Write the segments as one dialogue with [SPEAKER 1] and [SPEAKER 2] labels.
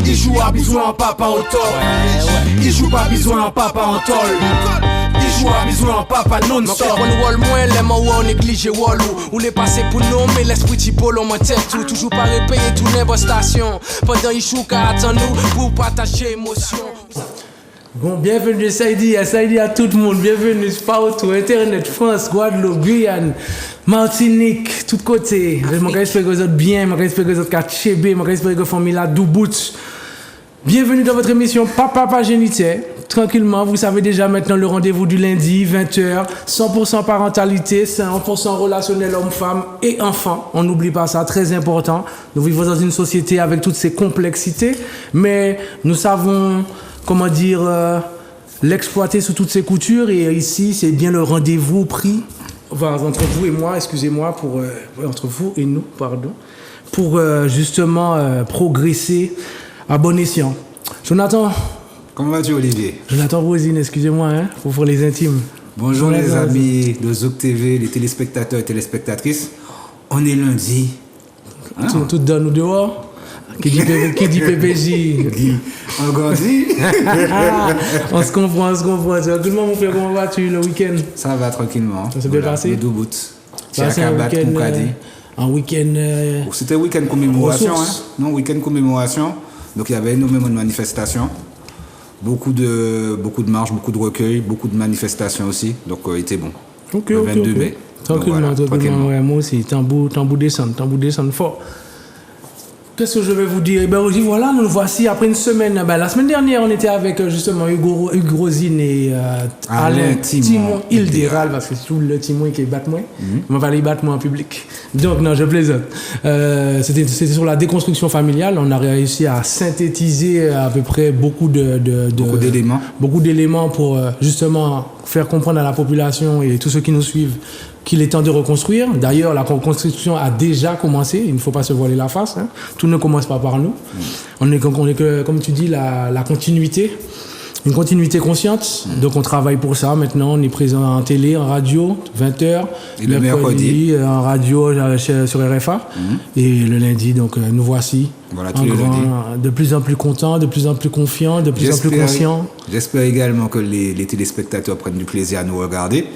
[SPEAKER 1] Il joue à bisou en papa au tol. Il joue pas bisou en papa en tol. Il joue à bisou en papa non-stop.
[SPEAKER 2] On wall moins les mots on néglige wall ou les passer pour nous mais l'esprit typolo mon tête tout toujours pas repayer tout n'importe station pendant il joue qu'à attendre nous pour partager émotion.
[SPEAKER 3] Bon, bienvenue Saïdi à tout le monde, bienvenue partout, Internet, France, Guadeloupe, Guyane, Martinique, tout côté. J'espère que vous êtes bien, j'espère que vous êtes catchébé, j'espère que vous famille la doubout. Bienvenue dans votre émission Papa Génité. Tranquillement, vous savez déjà maintenant le rendez-vous du lundi, 20h, 100% parentalité, 100% relationnel homme-femme et enfant. On n'oublie pas ça, très important. Nous vivons dans une société avec toutes ces complexités, mais nous savons, comment dire, l'exploiter sous toutes ses coutures. Et ici, c'est bien le rendez-vous pris entre vous et moi, excusez-moi, entre vous et nous, pardon, pour justement progresser à bon escient. Jonathan.
[SPEAKER 4] Comment vas-tu, Olivier?
[SPEAKER 3] Jonathan Rosine, excusez-moi, pour les intimes.
[SPEAKER 4] Bonjour les amis de Zouk TV, les téléspectateurs et téléspectatrices. On est lundi.
[SPEAKER 3] Hein? Tout donne ou dehors? Qui dit PPJ?
[SPEAKER 4] On grandit.
[SPEAKER 3] On se comprend. Tout le monde, mon frère, comment vas-tu le week-end?
[SPEAKER 4] Ça va tranquillement.
[SPEAKER 3] Ça s'est bien passé?
[SPEAKER 4] Le doubout.
[SPEAKER 3] C'est un week-end.
[SPEAKER 4] C'était week-end commémoration. Non, week-end commémoration. Donc il y avait énormément de manifestations. Beaucoup de marches, beaucoup de recueils, beaucoup de manifestations aussi. Donc il était bon. Le 22 mai.
[SPEAKER 3] Tranquillement. Ouais, moi aussi. Tambour descend fort. Qu'est-ce que je vais vous dire? Voilà, nous voici après une semaine. La semaine dernière, on était avec justement Hugo Rosine et Alain Timon Hildéral, parce que c'est tout le Timon qui bat moi. On va aller battre moi en public. Donc, non, je plaisante. C'était sur la déconstruction familiale. On a réussi à synthétiser à peu près beaucoup d'éléments pour justement faire comprendre à la population et tous ceux qui nous suivent qu'il est temps de reconstruire. D'ailleurs, la reconstruction a déjà commencé. Il ne faut pas se voiler la face. Tout ne commence pas par nous. On est que, comme tu dis, la continuité. Une continuité consciente. Donc, on travaille pour ça. Maintenant, on est présent en télé, en radio, 20h.
[SPEAKER 4] Et le mercredi,
[SPEAKER 3] en radio sur RFA. Et le lundi, donc, nous voici.
[SPEAKER 4] Voilà, tous les lundis.
[SPEAKER 3] De plus en plus contents, de plus en plus confiants, de plus en plus conscients.
[SPEAKER 4] J'espère également que les téléspectateurs prennent du plaisir à nous regarder.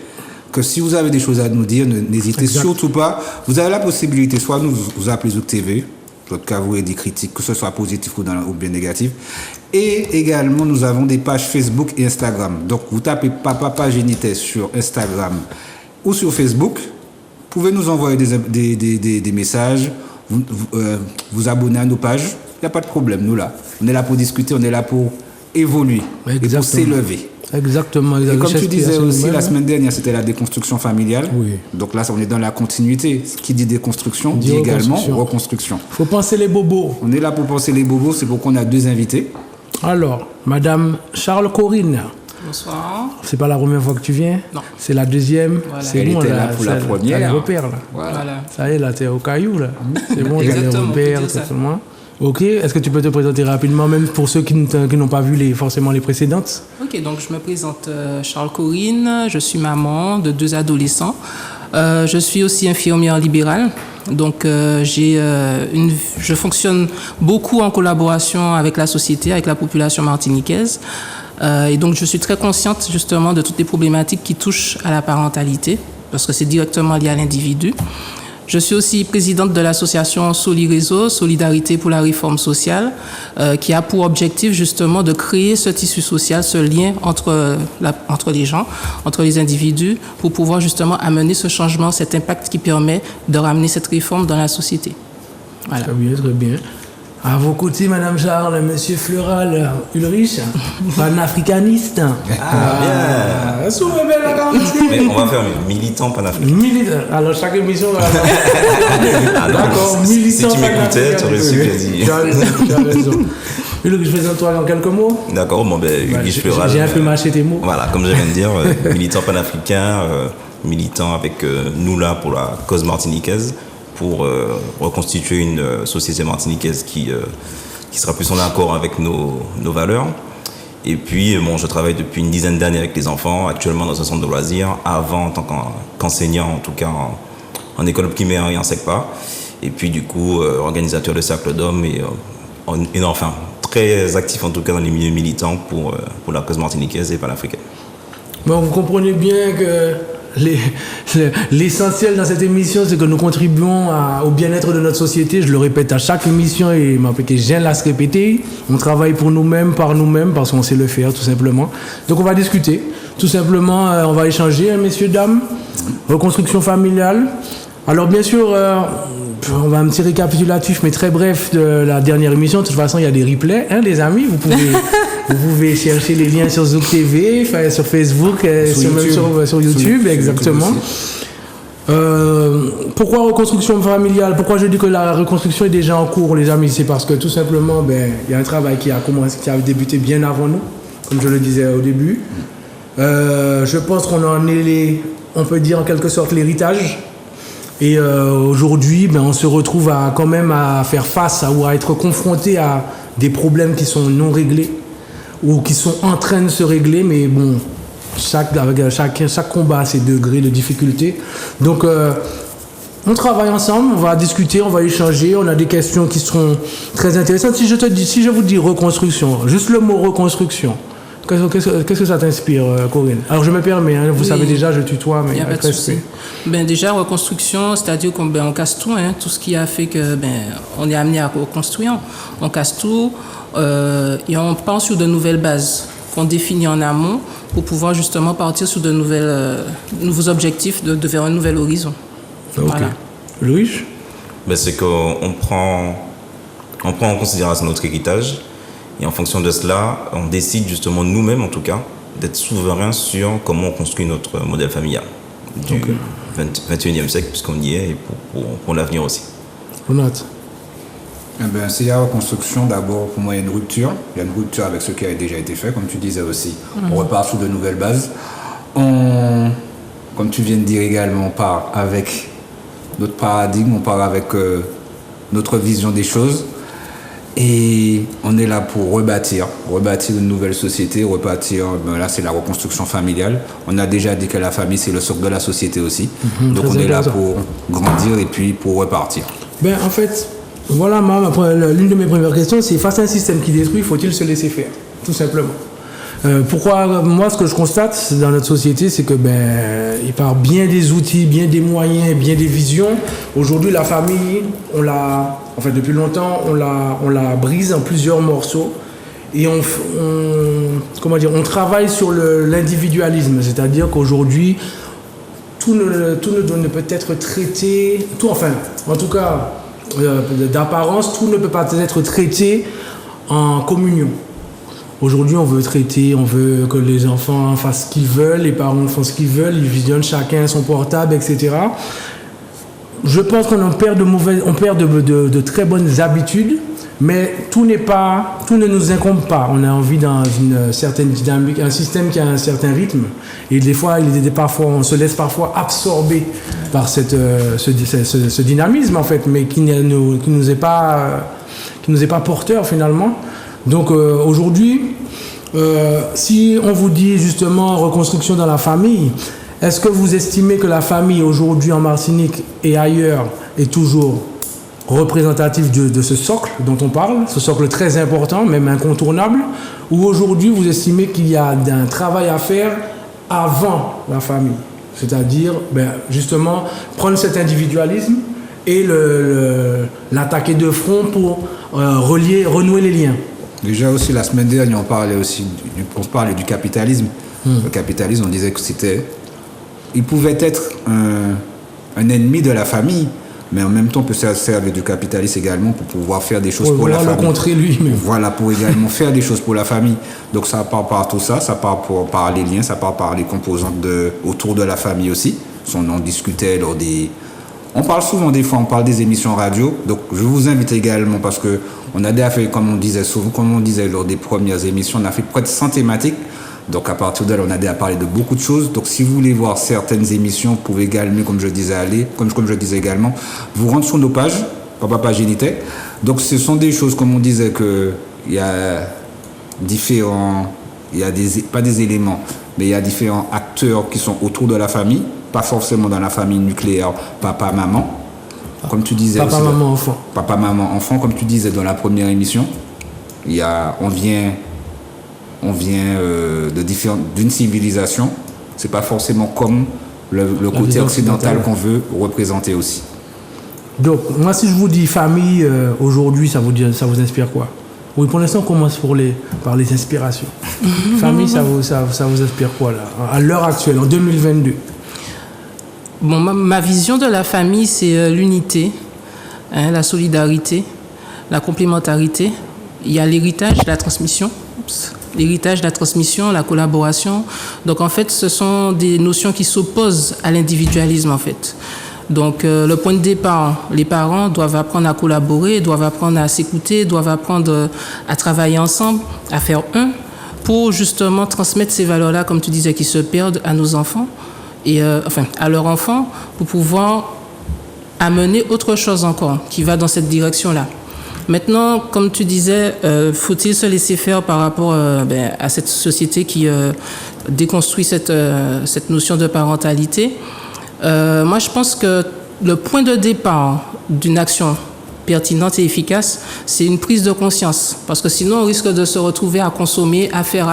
[SPEAKER 4] Que si vous avez des choses à nous dire, n'hésitez surtout pas. Vous avez la possibilité, soit nous vous appelez Zouk TV, votre cas vous avez des critiques, que ce soit positif ou bien négatif. Et également, nous avons des pages Facebook et Instagram. Donc, vous tapez Papa Génité sur Instagram ou sur Facebook. Vous pouvez nous envoyer des messages, vous abonner à nos pages. Il n'y a pas de problème, nous là. On est là pour discuter, on est là pour évoluer et pour s'élever.
[SPEAKER 3] Exactement.
[SPEAKER 4] Et comme tu disais aussi, la semaine dernière, c'était la déconstruction familiale. Oui. Donc là, on est dans la continuité. Ce qui dit déconstruction dit également reconstruction.
[SPEAKER 3] Il faut penser les bobos.
[SPEAKER 4] On est là pour penser les bobos, c'est pourquoi on a deux invités.
[SPEAKER 3] Alors, Madame Charles Corinne.
[SPEAKER 5] Bonsoir.
[SPEAKER 3] C'est pas la première fois que tu viens?
[SPEAKER 5] Non.
[SPEAKER 3] C'est la deuxième?
[SPEAKER 5] Voilà.
[SPEAKER 3] C'est
[SPEAKER 4] Elle
[SPEAKER 3] bon,
[SPEAKER 4] était là pour la première.
[SPEAKER 3] Elle repère, là.
[SPEAKER 5] Voilà.
[SPEAKER 3] Ça y est, là, t'es au caillou, là. C'est bon, elle repère, tout le monde. Ok, est-ce que tu peux te présenter rapidement, même pour ceux qui n'ont pas vu forcément les précédentes?
[SPEAKER 5] Ok, donc je me présente Charles Corinne, je suis maman de 2 adolescents. Je suis aussi infirmière libérale, donc je fonctionne beaucoup en collaboration avec la société, avec la population martiniquaise. Et donc je suis très consciente justement de toutes les problématiques qui touchent à la parentalité, parce que c'est directement lié à l'individu. Je suis aussi présidente de l'association Soli-Réseau, Solidarité pour la réforme sociale, qui a pour objectif justement de créer ce tissu social, ce lien entre les gens, entre les individus, pour pouvoir justement amener ce changement, cet impact qui permet de ramener cette réforme dans la société. Voilà.
[SPEAKER 3] Très bien, très bien. À vos côtés, Madame Charles, Monsieur Fleural Ulrich, panafricaniste.
[SPEAKER 6] Bien. Mais on va faire militant panafricaniste.
[SPEAKER 3] Alors, chaque émission va
[SPEAKER 6] d'accord, militant. Si tu m'écoutais, tu aurais su que j'ai dit.
[SPEAKER 3] Tu as raison. Ulrich, présente-toi en quelques mots.
[SPEAKER 6] D'accord, Ulrich Fleural.
[SPEAKER 3] J'ai un peu mâché tes mots.
[SPEAKER 6] Voilà, comme je viens de dire, militant panafricain, militant avec nous là pour la cause martiniquaise, pour reconstituer une société martiniquaise qui sera plus en accord avec nos valeurs. Et puis, je travaille depuis une dizaine d'années avec les enfants, actuellement dans un centre de loisirs, avant en tant qu'enseignant, en tout cas en école primaire et en SECPA. Et puis, du coup, organisateur de cercle d'hommes et enfin, très actif en tout cas dans les milieux militants pour la cause martiniquaise et panafricaine.
[SPEAKER 3] Bon, vous comprenez bien que l'essentiel dans cette émission, c'est que nous contribuons au bien-être de notre société. Je le répète à chaque émission et j'aime à se répéter. On travaille pour nous-mêmes, par nous-mêmes, parce qu'on sait le faire, tout simplement. Donc on va discuter. Tout simplement, on va échanger, messieurs, dames. Reconstruction familiale. Alors bien sûr, on va un petit récapitulatif, mais très bref, de la dernière émission. De toute façon, il y a des replays, hein, les amis. Vous pouvez chercher les liens sur Zouk TV, sur Facebook, sur YouTube, exactement. Pourquoi reconstruction familiale? Pourquoi je dis que la reconstruction est déjà en cours, les amis? C'est parce que tout simplement, il y a un travail qui a débuté bien avant nous, comme je le disais au début. Je pense qu'on en est, on peut dire en quelque sorte, l'héritage. Et aujourd'hui, on se retrouve quand même à faire face ou à être confronté à des problèmes qui sont non réglés ou qui sont en train de se régler, mais bon, chaque combat a ses degrés de difficulté. Donc, on travaille ensemble, on va discuter, on va échanger, on a des questions qui seront très intéressantes. Si je vous dis reconstruction, juste le mot reconstruction, qu'est-ce que ça t'inspire, Corinne? Alors je me permets, hein, vous savez déjà, je tutoie, mais avec respect.
[SPEAKER 5] Déjà, reconstruction, c'est-à-dire qu'on casse tout, hein, tout ce qui a fait que on est amené à reconstruire. On casse tout et on pense sur de nouvelles bases qu'on définit en amont pour pouvoir justement partir sur de nouveaux objectifs vers un nouvel horizon.
[SPEAKER 3] Ok. Voilà. Louis?
[SPEAKER 6] C'est qu'on prend en considération notre héritage. Et en fonction de cela, on décide justement nous-mêmes, en tout cas, d'être souverains sur comment on construit notre modèle familial du 21e siècle, puisqu'on y est, et pour l'avenir aussi.
[SPEAKER 3] Note.
[SPEAKER 4] S'il y a reconstruction, d'abord, pour moi, il y a une rupture. Il y a une rupture avec ce qui a déjà été fait, comme tu disais aussi. On repart sur de nouvelles bases. Comme tu viens de dire également, on part avec notre paradigme, on part avec notre vision des choses. Et on est là pour rebâtir une nouvelle société, là c'est la reconstruction familiale. On a déjà dit que la famille c'est le socle de la société aussi. Donc on est là pour grandir et puis pour repartir.
[SPEAKER 3] En fait, voilà l'une de mes premières questions, c'est face à un système qui détruit, faut-il se laisser faire? Tout simplement. Pourquoi, moi ce que je constate dans notre société, c'est que il part bien des outils, bien des moyens, bien des visions. Aujourd'hui la famille, depuis longtemps, on la brise en plusieurs morceaux et on travaille sur l'individualisme, c'est-à-dire qu'aujourd'hui tout ne peut être traité, en tout cas d'apparence, tout ne peut pas être traité en communion. Aujourd'hui, on veut que les enfants fassent ce qu'ils veulent, les parents font ce qu'ils veulent, ils visionnent chacun son portable, etc. Je pense qu'on perd de très bonnes habitudes, mais tout ne nous incombe pas. On a envie dans une certaine dynamique, un système qui a un certain rythme, et des fois, on se laisse parfois absorber par ce dynamisme en fait, mais qui nous est pas porteur finalement. Donc aujourd'hui, si on vous dit justement reconstruction dans la famille, est-ce que vous estimez que la famille aujourd'hui en Martinique et ailleurs est toujours représentative de ce socle dont on parle, ce socle très important, même incontournable, ou aujourd'hui vous estimez qu'il y a un travail à faire avant la famille, c'est-à-dire justement prendre cet individualisme et l'attaquer de front pour renouer les liens?
[SPEAKER 4] Déjà aussi, la semaine dernière, on parlait du capitalisme. Le capitalisme, on disait que il pouvait être un ennemi de la famille, mais en même temps, on peut se servir du capitalisme également pour pouvoir faire des choses pour la famille.
[SPEAKER 3] Le contrer lui-même.
[SPEAKER 4] Voilà, pour également faire des choses pour la famille. Donc ça part par tout ça, ça part par les liens, ça part par les composantes autour de la famille aussi. On en discutait on parle souvent des fois, on parle des émissions radio. Donc je vous invite également parce que on a déjà fait, comme on disait lors des premières émissions, on a fait près de 100 thématiques. Donc à partir de là, on a déjà parlé de beaucoup de choses. Donc si vous voulez voir certaines émissions, vous pouvez également, comme je disais également, vous rendre sur nos pages, Papa Page Unité. Donc ce sont des choses, comme on disait, il y a pas des éléments, mais il y a différents acteurs qui sont autour de la famille. Pas forcément dans la famille nucléaire, papa, maman, comme tu disais.
[SPEAKER 3] Papa, maman, enfant.
[SPEAKER 4] Papa, maman, enfant, comme tu disais dans la première émission. on vient d'une civilisation. C'est pas forcément comme le côté occidental qu'on veut représenter aussi.
[SPEAKER 3] Donc, moi, si je vous dis famille, aujourd'hui, ça vous inspire quoi? Oui, pour l'instant, on commence par les inspirations. Famille, ça vous inspire quoi, là, à l'heure actuelle, en 2022?
[SPEAKER 5] Bon, ma vision de la famille, c'est l'unité, la solidarité, la complémentarité. Il y a l'héritage, la transmission. L'héritage, la transmission, la collaboration. Donc, en fait, ce sont des notions qui s'opposent à l'individualisme, en fait. Donc, le point de départ, les parents doivent apprendre à collaborer, doivent apprendre à s'écouter, doivent apprendre à travailler ensemble, à faire un, pour justement transmettre ces valeurs-là, comme tu disais, qui se perdent à nos enfants, et à leurs enfants, pour pouvoir amener autre chose encore, qui va dans cette direction-là. Maintenant, comme tu disais, faut-il se laisser faire par rapport à cette société qui déconstruit cette notion de parentalité? Moi, je pense que le point de départ d'une action pertinente et efficace, c'est une prise de conscience. Parce que sinon, on risque de se retrouver à consommer, à faire,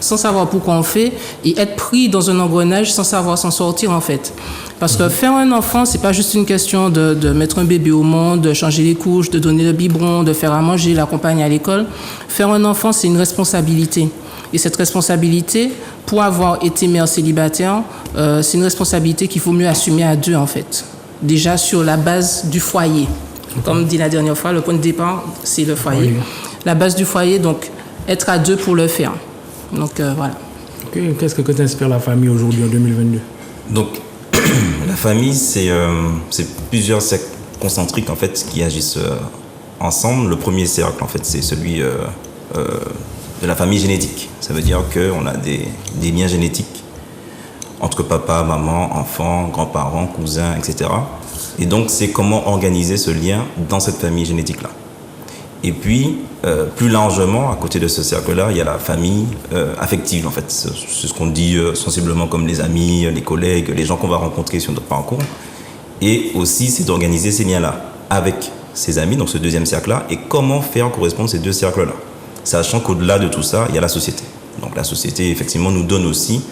[SPEAKER 5] sans savoir pourquoi on fait, et être pris dans un engrenage sans savoir s'en sortir, en fait. Parce que faire un enfant, c'est pas juste une question de mettre un bébé au monde, de changer les couches, de donner le biberon, de faire à manger, l'accompagner à l'école. Faire un enfant, c'est une responsabilité. Et cette responsabilité, pour avoir été mère célibataire, c'est une responsabilité qu'il faut mieux assumer à deux, en fait. Déjà sur la base du foyer. Comme dit la dernière fois, le point de départ, c'est le foyer. Oui. La base du foyer, donc, être à deux pour le faire. Donc, voilà.
[SPEAKER 3] Okay. Qu'est-ce que t'inspire la famille aujourd'hui, en 2022?
[SPEAKER 6] Donc, la famille, c'est plusieurs cercles concentriques, en fait, qui agissent ensemble. Le premier cercle, en fait, c'est celui de la famille génétique. Ça veut dire qu'on a des liens génétiques entre papa, maman, enfants, grands-parents, cousins, etc. Et donc, c'est comment organiser ce lien dans cette famille génétique-là. Et puis, plus largement, à côté de ce cercle-là, il y a la famille affective, en fait. C'est ce qu'on dit sensiblement comme les amis, les collègues, les gens qu'on va rencontrer sur notre parcours. Et aussi, c'est d'organiser ces liens-là avec ses amis, donc ce deuxième cercle-là, et comment faire correspondre ces deux cercles-là. Sachant qu'au-delà de tout ça, il y a la société. Donc la société, effectivement, nous donne aussi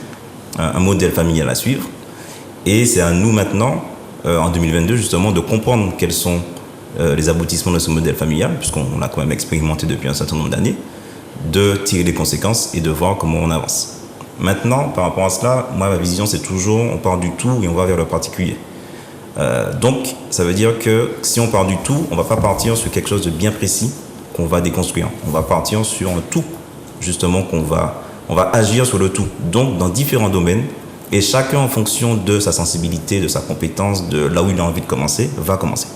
[SPEAKER 6] un modèle familial à suivre. Et c'est à nous maintenant, en 2022, justement, de comprendre quels sont les aboutissements de ce modèle familial, puisqu'on l'a quand même expérimenté depuis un certain nombre d'années, de tirer les conséquences et de voir comment on avance. Maintenant, par rapport à cela, moi, ma vision, c'est toujours, on part du tout et on va vers le particulier. Donc, ça veut dire que si on part du tout, on ne va pas partir sur quelque chose de bien précis qu'on va déconstruire. On va partir sur un tout, justement, on va agir sur le tout. Donc, dans différents domaines, et chacun, en fonction de sa sensibilité, de sa compétence, de là où il a envie de commencer, va commencer.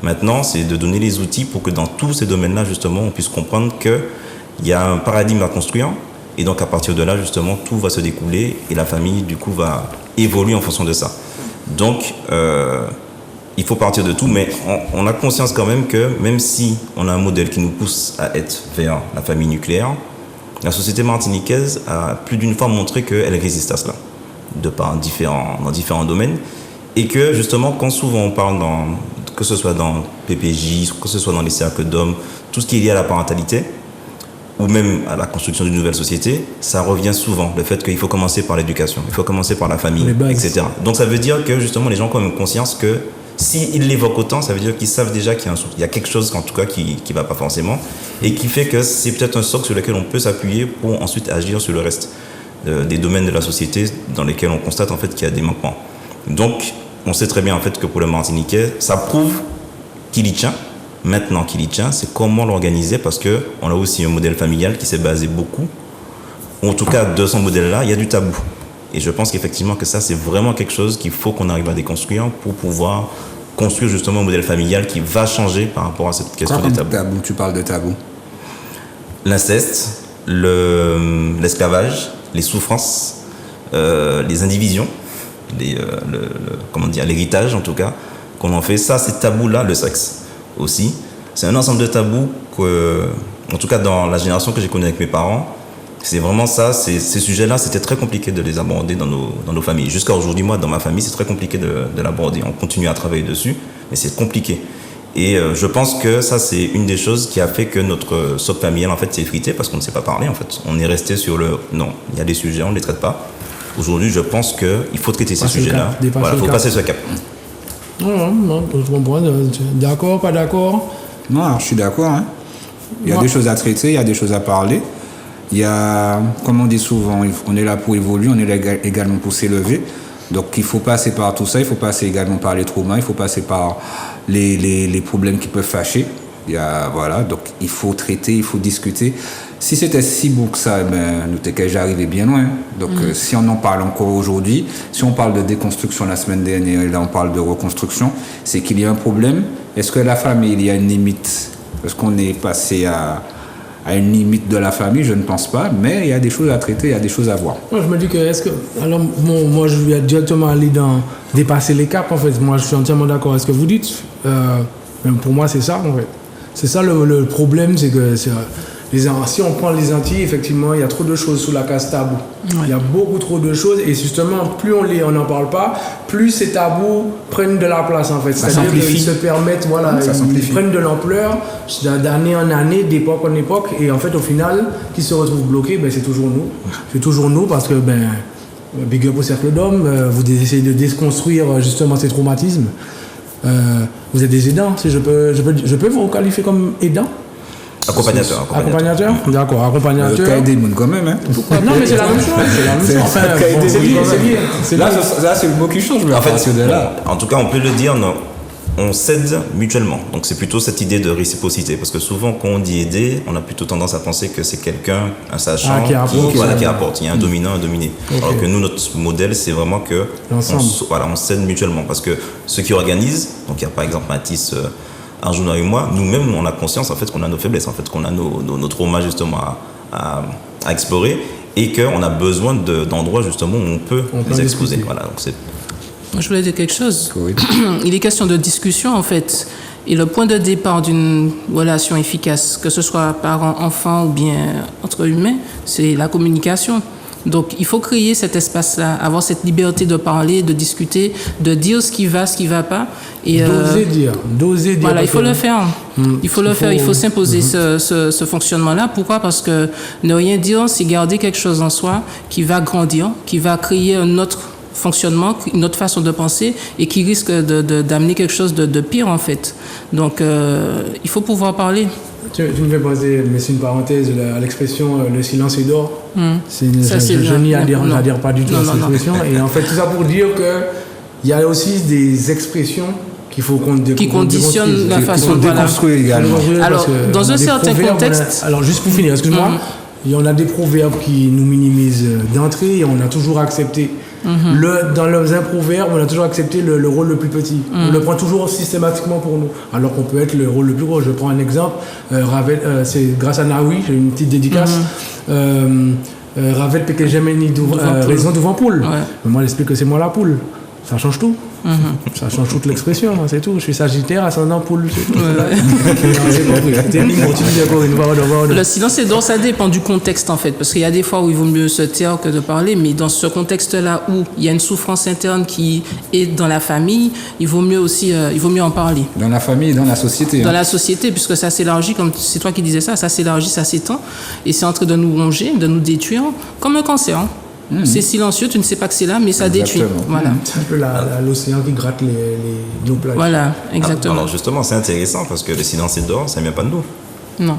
[SPEAKER 6] Maintenant, c'est de donner les outils pour que dans tous ces domaines-là, justement, on puisse comprendre qu'il y a un paradigme à construire. Et donc, à partir de là, justement, tout va se découler et la famille, du coup, va évoluer en fonction de ça. Donc, il faut partir de tout, mais on a conscience quand même que même si on a un modèle qui nous pousse à être vers la famille nucléaire, la société martiniquaise a plus d'une fois montré qu'elle résiste à cela, dans différents domaines. Et que, justement, quand souvent on parle que ce soit dans PPJ, que ce soit dans les cercles d'hommes, tout ce qui est lié à la parentalité, ou même à la construction d'une nouvelle société, ça revient souvent, le fait qu'il faut commencer par l'éducation, il faut commencer par la famille, etc. Donc ça veut dire que justement les gens ont même conscience que s'ils l'évoquent autant, ça veut dire qu'ils savent déjà qu'il y a quelque chose en tout cas qui ne va pas forcément, et qui fait que c'est peut-être un socle sur lequel on peut s'appuyer pour ensuite agir sur le reste des domaines de la société dans lesquels on constate en fait qu'il y a des manquements. Donc on sait très bien en fait que pour le Martiniquais, ça prouve qu'il y tient. Maintenant qu'il y tient, c'est comment l'organiser, parce qu'on a aussi un modèle familial qui s'est basé beaucoup, en tout cas de son modèle-là, il y a du tabou. Et je pense qu'effectivement que ça, c'est vraiment quelque chose qu'il faut qu'on arrive à déconstruire pour pouvoir construire justement un modèle familial qui va changer par rapport à cette question des tabous.
[SPEAKER 4] Tu parles de tabou?
[SPEAKER 6] L'inceste, l'esclavage, les souffrances, les indivisions, l'héritage en tout cas, qu'on en fait. Ça, c'est tabou-là, le sexe aussi. C'est un ensemble de tabous que, en tout cas dans la génération que j'ai connue avec mes parents, c'est vraiment ça, ces sujets-là, c'était très compliqué de les aborder dans nos familles. Jusqu'à aujourd'hui, moi, dans ma famille, c'est très compliqué de l'aborder. On continue à travailler dessus, mais c'est compliqué. Et je pense que ça, c'est une des choses qui a fait que notre socle familial, en fait, s'est effrité parce qu'on ne sait pas parler, en fait. On est resté sur le... Non, il y a des sujets, on ne les traite pas. Aujourd'hui, je pense qu'il faut traiter ces sujets-là. Voilà, il faut passer ce cap.
[SPEAKER 3] Non, je comprends. D'accord, pas d'accord?
[SPEAKER 4] Non, alors je suis d'accord. Hein. Il y a des choses à traiter, il y a des choses à parler. Il y a, comme on dit souvent, on est là pour évoluer, on est là également pour s'élever. Donc il faut passer par tout ça, il faut passer également par les traumas, il faut passer par les problèmes qui peuvent fâcher. Voilà, donc il faut traiter, il faut discuter. Si c'était si beau que ça, nous t'es déjà arrivé bien loin. Donc si on en parle encore aujourd'hui, si on parle de déconstruction la semaine dernière, et là on parle de reconstruction, c'est qu'il y a un problème. Est-ce que la famille, il y a une limite? Est-ce qu'on est passé à une limite de la famille? Je ne pense pas, mais il y a des choses à traiter, il y a des choses à voir.
[SPEAKER 3] Moi, je me dis que, alors, moi, je vais directement aller dans dépasser les caps, en fait. Moi, je suis entièrement d'accord avec ce que vous dites. Même pour moi, c'est ça, en fait. C'est ça le problème, c'est que si on prend les Antilles, effectivement, il y a trop de choses sous la case tabou. Ouais. Il y a beaucoup trop de choses, et justement, plus on n'en parle pas, plus ces tabous prennent de la place, en fait. C'est-à-dire qu'ils se permettent, voilà, ils prennent de l'ampleur d'année en année, d'époque en époque, et en fait, au final, qui se retrouvent bloqués, c'est toujours nous. C'est toujours nous, parce que, big up au cercle d'hommes, vous essayez de déconstruire justement ces traumatismes. Vous êtes des aidants, si je peux vous qualifier comme aidant?
[SPEAKER 6] Accompagnateur.
[SPEAKER 3] D'accord, accompagnateur.
[SPEAKER 4] T'as aidé le monde quand même, hein.
[SPEAKER 3] Non, mais c'est la même chose. Enfin, c'est lié.
[SPEAKER 4] Là, c'est le mot qui change.
[SPEAKER 6] En fait, en tout cas, on peut le dire, non. On s'aide mutuellement. Donc, c'est plutôt cette idée de réciprocité. Parce que souvent, quand on dit aider, on a plutôt tendance à penser que c'est quelqu'un, un sachant, qui apporte. Il y a un dominant, un dominé. Okay. Alors que nous, notre modèle, c'est vraiment que on s'aide mutuellement. Parce que ceux qui organisent, donc il y a par exemple Mathis, Arjuna et moi, nous-mêmes, on a conscience en fait qu'on a nos faiblesses, en fait, qu'on a nos traumas justement à explorer, et qu'on a besoin d'endroits justement où on peut les exposer. Voilà, donc c'est...
[SPEAKER 5] Je voulais dire quelque chose. Oui. Il est question de discussion, en fait. Et le point de départ d'une relation efficace, que ce soit parent-enfant ou bien entre humains, c'est la communication. Donc, il faut créer cet espace-là, avoir cette liberté de parler, de discuter, de dire ce qui va pas. Et,
[SPEAKER 3] d'oser dire.
[SPEAKER 5] Voilà, il faut le faire. Il faut s'imposer ce fonctionnement-là. Pourquoi? Parce que ne rien dire, c'est garder quelque chose en soi qui va grandir, qui va créer un autre fonctionnement, une autre façon de penser, et qui risque d'amener quelque chose de pire, en fait. Donc, il faut pouvoir parler.
[SPEAKER 3] Tu me fais penser, mais c'est une parenthèse, à l'expression « le silence est d'or ». Je n'y adhère pas du tout à cette expression. Et en fait, tout ça pour dire qu'il y a aussi des expressions qu'il faut
[SPEAKER 5] qui conditionnent la façon de
[SPEAKER 4] déconstruire également.
[SPEAKER 5] Alors, dans un certain contexte...
[SPEAKER 3] Alors, juste pour finir, excuse-moi, on a des proverbes qui nous minimisent d'entrée, et on a toujours accepté... dans les proverbes, on a toujours accepté le rôle le plus petit. On le prend toujours systématiquement pour nous, alors qu'on peut être le rôle le plus gros. Je prends un exemple, Ravel, c'est grâce à Naoui, j'ai une petite dédicace. Ravel Péké Gemini raison devant poule. Ouais. Mais moi, j'explique que c'est moi la poule. Ça change tout. Ça change toute l'expression, c'est tout. Je suis Sagittaire, ascendant poule, c'est tout.
[SPEAKER 5] Le silence est d'or, ça dépend du contexte en fait, parce qu'il y a des fois où il vaut mieux se taire que de parler, mais dans ce contexte-là où il y a une souffrance interne qui est dans la famille, il vaut mieux en parler.
[SPEAKER 4] Dans la famille et dans la société.
[SPEAKER 5] Dans la société, puisque ça s'élargit, comme c'est toi qui disais ça s'élargit, ça s'étend, et c'est en train de nous ronger, de nous détruire, comme un cancer. C'est silencieux, tu ne sais pas que c'est là, mais ça détruit. Voilà.
[SPEAKER 3] C'est un peu l'océan qui gratte nos plages.
[SPEAKER 5] Voilà, exactement.
[SPEAKER 6] Alors justement, c'est intéressant parce que le silence est d'or, ça ne vient pas de nous.
[SPEAKER 5] Non.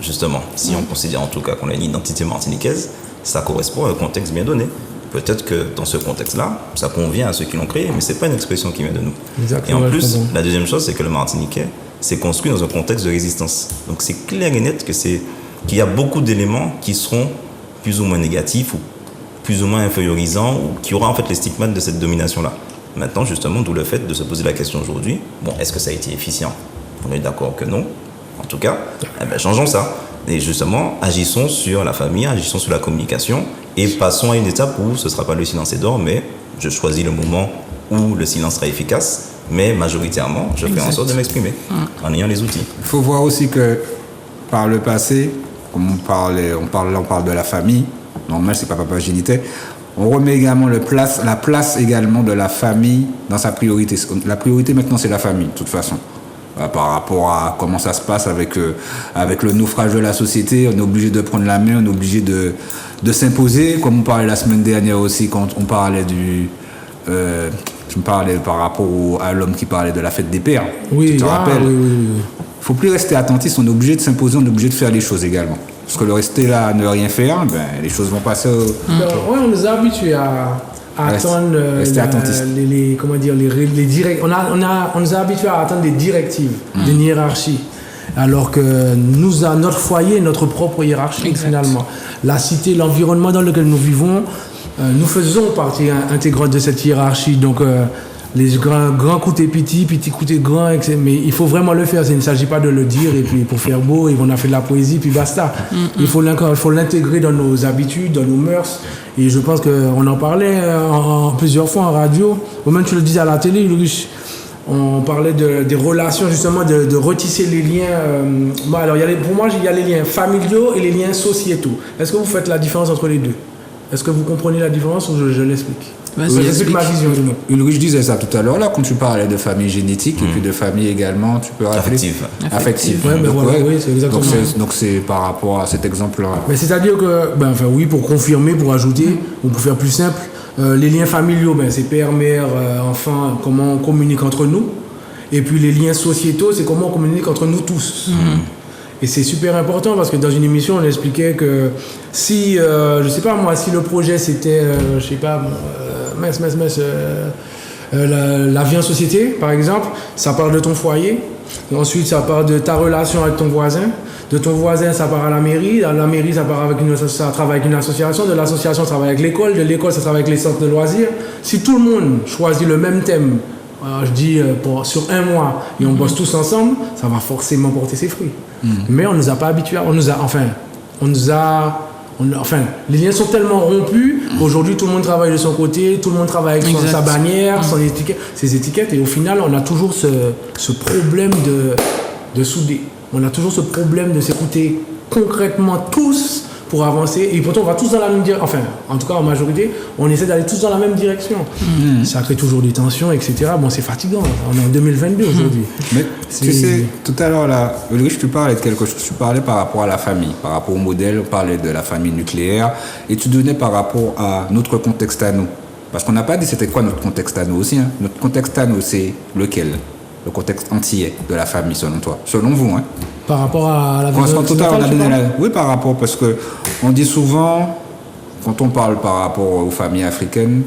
[SPEAKER 6] Justement, si on considère en tout cas qu'on a une identité martiniquaise, ça correspond à un contexte bien donné. Peut-être que dans ce contexte-là, ça convient à ceux qui l'ont créé, mais ce n'est pas une expression qui vient de nous.
[SPEAKER 3] Exactement.
[SPEAKER 6] Et en plus, la deuxième chose, c'est que le Martiniquais s'est construit dans un contexte de résistance. Donc c'est clair et net qu'il y a beaucoup d'éléments qui seront plus ou moins négatifs ou plus ou moins infériorisants, ou qui aura en fait les stigmates de cette domination-là. Maintenant, justement, d'où le fait de se poser la question aujourd'hui, est-ce que ça a été efficient? On est d'accord que non. En tout cas, changeons ça. Et justement, agissons sur la famille, agissons sur la communication, et passons à une étape où ce ne sera pas le silence est d'or, mais je choisis le moment où le silence sera efficace, mais majoritairement, je fais en sorte de m'exprimer, en ayant les outils.
[SPEAKER 4] Il faut voir aussi que, par le passé, comme on parle de la famille, normal, c'est pas papa géniteur. On remet également la place également de la famille dans sa priorité. La priorité maintenant, c'est la famille, de toute façon. par rapport à comment ça se passe avec le naufrage de la société. On est obligé de prendre la main, on est obligé de s'imposer, comme on parlait la semaine dernière aussi quand on parlait je me parlais par rapport à l'homme qui parlait de la fête des pères.
[SPEAKER 3] Oui,
[SPEAKER 4] tu te rappelles?
[SPEAKER 3] Oui.
[SPEAKER 4] Il faut plus rester attentiste, on est obligé de s'imposer, on est obligé de faire les choses également. Parce que le rester là à ne rien faire, les choses vont passer
[SPEAKER 3] Oui, on nous a habitués à attendre les directives. On nous a habitués à attendre des directives d'une hiérarchie. Alors que notre foyer, notre propre hiérarchie, finalement. La cité, l'environnement dans lequel nous vivons, nous faisons partie intégrante de cette hiérarchie. Donc, les grands côtés petits côtés grands, mais il faut vraiment le faire. Il ne s'agit pas de le dire et puis pour faire beau, on a fait de la poésie, puis basta. Il faut l'intégrer dans nos habitudes, dans nos mœurs. Et je pense qu'on en parlait plusieurs fois en radio, ou même tu le disais à la télé, Ulrich. On parlait des relations, justement, de retisser les liens. Alors, pour moi, il y a les liens familiaux et les liens sociétaux. Est-ce que vous faites la différence entre les deux? Est-ce que vous comprenez la différence ou je l'explique? J'explique ma vision.
[SPEAKER 4] Ulrich disait ça tout à l'heure, là, quand tu parlais de famille génétique et puis de famille également, tu peux rappeler affective.
[SPEAKER 3] Oui, c'est exactement.
[SPEAKER 4] Donc c'est par rapport à cet exemple-là.
[SPEAKER 3] Mais c'est-à-dire que, oui, pour confirmer, pour ajouter, ou pour faire plus simple, les liens familiaux, c'est père, mère, enfant, comment on communique entre nous. Et puis les liens sociétaux, c'est comment on communique entre nous tous. Et c'est super important parce que dans une émission, on expliquait que si, je sais pas moi, si le projet c'était, la vie en société, par exemple, ça part de ton foyer. Et ensuite, ça part de ta relation avec ton voisin. De ton voisin, ça part à la mairie. À la mairie, ça travaille avec une association. De l'association, ça travaille avec l'école. De l'école, ça travaille avec les centres de loisirs. Si tout le monde choisit le même thème, je dis sur un mois, et on bosse tous ensemble, ça va forcément porter ses fruits. Mais on nous a pas habitués. Les liens sont tellement rompus qu'aujourd'hui, tout le monde travaille de son côté, tout le monde travaille avec sa bannière, ses étiquettes. Et au final, on a toujours ce problème de souder. On a toujours ce problème de s'écouter concrètement tous pour avancer. Et pourtant, on va tous dans la même direction. Enfin, en tout cas, en majorité, on essaie d'aller tous dans la même direction. Ça crée toujours des tensions, etc. Bon, c'est fatigant. On est en 2022 aujourd'hui.
[SPEAKER 4] Mais tu sais, tout à l'heure, là, Ulrich, tu parlais de quelque chose. Tu parlais par rapport à la famille, par rapport au modèle. On parlait de la famille nucléaire. Et tu donnais par rapport à notre contexte à nous. Parce qu'on n'a pas dit c'était quoi notre contexte à nous aussi. Notre contexte à nous, c'est lequel? Le contexte entier de la famille, selon toi, selon vous, hein?
[SPEAKER 3] Par rapport à la vie
[SPEAKER 4] Oui, par rapport, parce que on dit souvent, quand on parle par rapport aux familles africaines,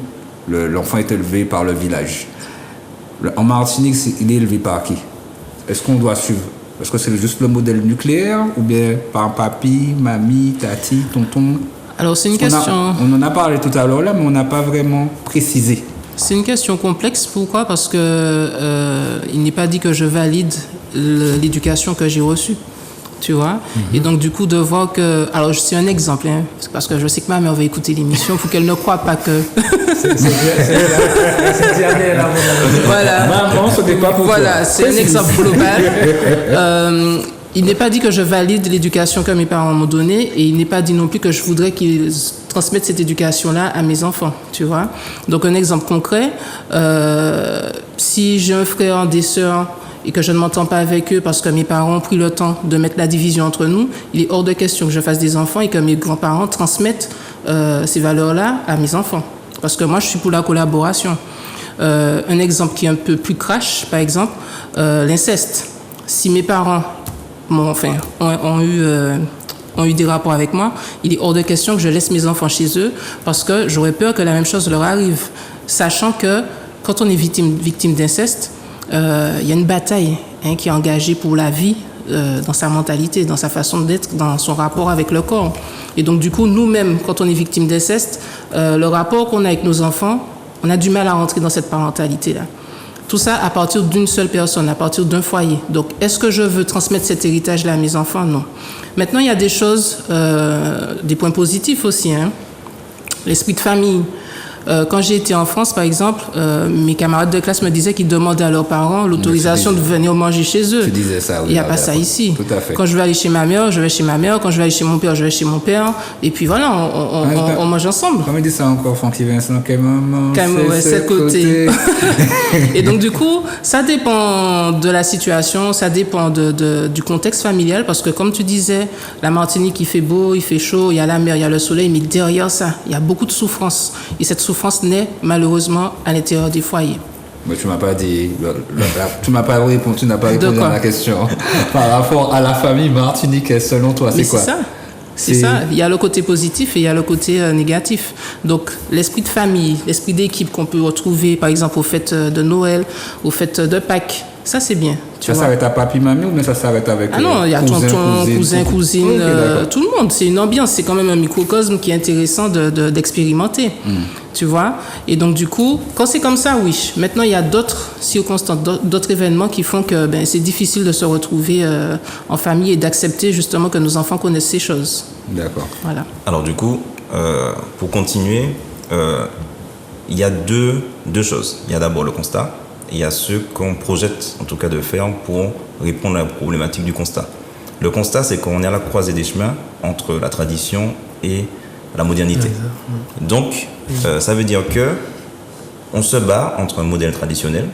[SPEAKER 4] l'enfant est élevé par le village. En Martinique, il est élevé par qui? Est-ce qu'on doit suivre? Est-ce que c'est juste le modèle nucléaire ou bien par papi, mamie, tati, tonton?
[SPEAKER 5] Alors c'est une question...
[SPEAKER 4] On en a parlé tout à l'heure là, mais on n'a pas vraiment précisé.
[SPEAKER 5] C'est une question complexe. Pourquoi? Parce que il n'est pas dit que je valide l'éducation que j'ai reçue. Tu vois? Et donc, du coup, de voir que... Alors, je suis un exemple, hein, parce que je sais que ma mère va écouter l'émission pour qu'elle ne croit pas que... Voilà, c'est un exemple global. Il n'est pas dit que je valide l'éducation que mes parents m'ont donnée et il n'est pas dit non plus que je voudrais qu'ils transmettent cette éducation-là à mes enfants, tu vois. Donc, un exemple concret, si j'ai un frère, des sœurs et que je ne m'entends pas avec eux parce que mes parents ont pris le temps de mettre la division entre nous, il est hors de question que je fasse des enfants et que mes grands-parents transmettent ces valeurs-là à mes enfants. Parce que moi, je suis pour la collaboration. Un exemple qui est un peu plus crash, par exemple, l'inceste. Si mes parents ont eu des rapports avec moi, il est hors de question que je laisse mes enfants chez eux parce que j'aurais peur que la même chose leur arrive. Sachant que quand on est victime d'inceste, il y a une bataille qui est engagée pour la vie dans sa mentalité, dans sa façon d'être, dans son rapport avec le corps. Et donc du coup, nous-mêmes, quand on est victime d'inceste, le rapport qu'on a avec nos enfants, on a du mal à rentrer dans cette parentalité-là. Tout ça à partir d'une seule personne, à partir d'un foyer. Donc, est-ce que je veux transmettre cet héritage-là à mes enfants? Non. Maintenant, il y a des choses, des points positifs aussi. L'esprit de famille. Quand j'ai été en France, par exemple, mes camarades de classe me disaient qu'ils demandaient à leurs parents l'autorisation de venir manger chez eux.
[SPEAKER 4] Tu disais ça, oui.
[SPEAKER 5] Il n'y a pas ça ici.
[SPEAKER 4] Tout à fait.
[SPEAKER 5] Quand je vais aller chez ma mère, je vais chez ma mère. Quand je vais aller chez mon père, je vais chez mon père. Et puis voilà, on mange ensemble.
[SPEAKER 4] Comment dit ça encore, Francky Vincent?
[SPEAKER 5] C'est le côté. Et donc, du coup, ça dépend de la situation, ça dépend du contexte familial, parce que comme tu disais, la Martinique, il fait beau, il fait chaud, il y a la mer, il y a le soleil, mais derrière ça, il y a beaucoup de souffrance. Et cette souffrance naît malheureusement à l'intérieur des foyers.
[SPEAKER 4] Mais tu m'as pas dit, tu m'as pas répondu, tu n'as pas répondu à ma question. Par rapport à la famille martiniquaise, selon toi, c'est quoi?
[SPEAKER 5] C'est ça. Il y a le côté positif et il y a le côté négatif. Donc, l'esprit de famille, l'esprit d'équipe qu'on peut retrouver, par exemple, aux fêtes de Noël, aux fêtes de Pâques, ça, c'est bien.
[SPEAKER 4] Ça s'arrête à papi, mamie ou bien ça s'arrête avec
[SPEAKER 5] non, il y a tonton, cousin, cousine, tout le monde. C'est une ambiance, c'est quand même un microcosme qui est intéressant d'expérimenter. Tu vois? Et donc, du coup, quand c'est comme ça, oui. Maintenant, il y a d'autres circonstances, d'autres événements qui font que c'est difficile de se retrouver en famille et d'accepter justement que nos enfants connaissent ces choses.
[SPEAKER 4] D'accord.
[SPEAKER 5] Voilà.
[SPEAKER 6] Alors, du coup, pour continuer, il y a deux choses. Il y a d'abord le constat. Il y a ce qu'on projette, en tout cas, de faire pour répondre à la problématique du constat. Le constat, c'est qu'on est à la croisée des chemins entre la tradition et la modernité. Donc, ça veut dire que on se bat entre un modèle traditionnel,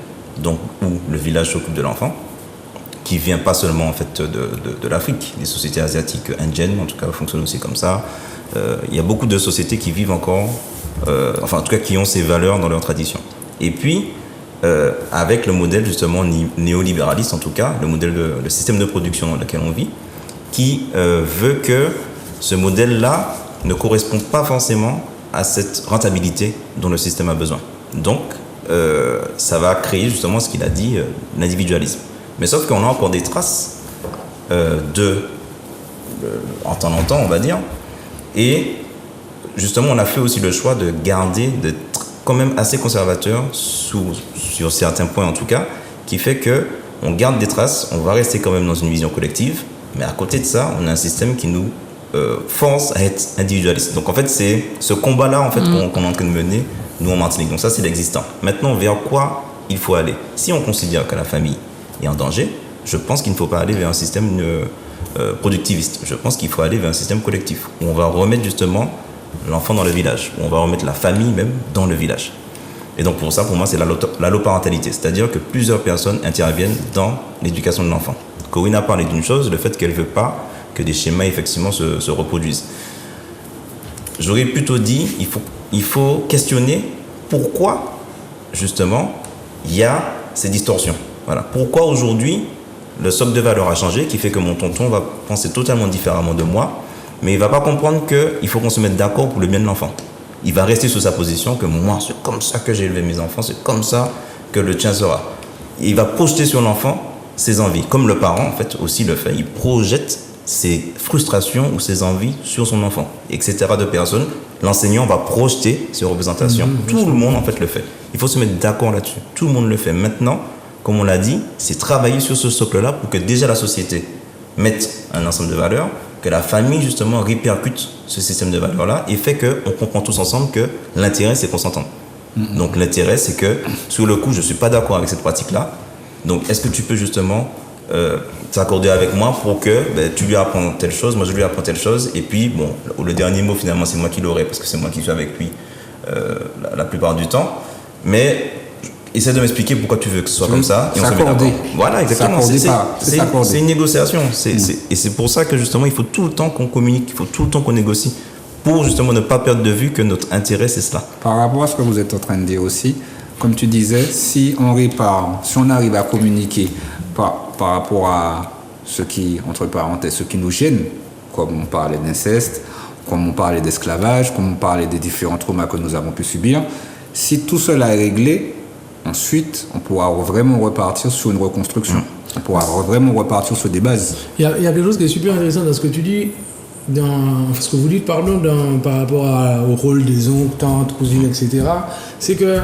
[SPEAKER 6] donc où le village s'occupe de l'enfant, qui vient pas seulement en fait de l'Afrique, des sociétés asiatiques indiennes, en tout cas, fonctionnent aussi comme ça. Il y a beaucoup de sociétés qui vivent encore, enfin, en tout cas, qui ont ces valeurs dans leur tradition. Et puis, avec le modèle justement néolibéraliste, en tout cas, le système de production dans lequel on vit, qui veut que ce modèle-là ne correspond pas forcément à cette rentabilité dont le système a besoin. Donc, ça va créer justement ce qu'il a dit, l'individualisme. Mais sauf qu'on a encore des traces en temps en temps, on va dire, et justement, on a fait aussi le choix de garder, d'être quand même assez conservateur sur certains points en tout cas, qui fait que on garde des traces, on va rester quand même dans une vision collective, mais à côté de ça, on a un système qui nous force à être individualiste. Donc en fait, c'est ce combat-là en fait qu'on est en train de mener, nous en Martinique. Donc ça, c'est l'existant. Maintenant, vers quoi il faut aller? Si on considère que la famille est en danger, je pense qu'il ne faut pas aller vers un système productiviste. Je pense qu'il faut aller vers un système collectif, où on va remettre justement l'enfant dans le village, où on va remettre la famille même dans le village. Et donc pour ça, pour moi, c'est l'alloparentalité, c'est-à-dire que plusieurs personnes interviennent dans l'éducation de l'enfant. Corinne a parlé d'une chose, le fait qu'elle ne veut pas que des schémas effectivement se reproduisent. J'aurais plutôt dit, il faut questionner pourquoi justement il y a ces distorsions. Voilà. Pourquoi aujourd'hui le socle de valeur a changé, qui fait que mon tonton va penser totalement différemment de moi, mais il ne va pas comprendre qu'il faut qu'on se mette d'accord pour le bien de l'enfant. Il va rester sur sa position que moi, c'est comme ça que j'ai élevé mes enfants, c'est comme ça que le tien sera. Il va projeter sur l'enfant ses envies, comme le parent en fait aussi le fait. Il projette ses frustrations ou ses envies sur son enfant, etc. de personnes. L'enseignant va projeter ses représentations. Tout le monde en fait le fait. Il faut se mettre d'accord là-dessus. Tout le monde le fait. Maintenant, comme on l'a dit, c'est travailler sur ce socle-là pour que déjà la société mette un ensemble de valeurs, que la famille justement répercute ce système de valeurs-là et fait qu'on comprend tous ensemble que l'intérêt c'est qu'on s'entende. Donc l'intérêt c'est que sur le coup je ne suis pas d'accord avec cette pratique-là, donc est-ce que tu peux justement t'accorder avec moi pour que tu lui apprends telle chose, moi je lui apprends telle chose, et puis bon, le dernier mot finalement c'est moi qui l'aurai parce que c'est moi qui suis avec lui la plupart du temps, mais essaie de m'expliquer pourquoi tu veux que ce soit comme ça et on se met d'accord. Voilà, exactement. C'est une négociation. Et c'est pour ça que justement, il faut tout le temps qu'on communique, il faut tout le temps qu'on négocie pour justement ne pas perdre de vue que notre intérêt, c'est cela.
[SPEAKER 4] Par rapport à ce que vous êtes en train de dire aussi, comme tu disais, si on arrive à communiquer par rapport à ce qui, entre parenthèses, ce qui nous gêne, comme on parlait d'inceste, comme on parlait d'esclavage, comme on parlait des différents traumas que nous avons pu subir, si tout cela est réglé, ensuite, on pourra vraiment repartir sur une reconstruction. On pourra vraiment repartir sur des bases.
[SPEAKER 3] Il y a quelque chose qui est super intéressant dans ce que tu dis, dans ce que vous dites, pardon, par rapport au rôle des oncles, tantes, cousines, etc. C'est que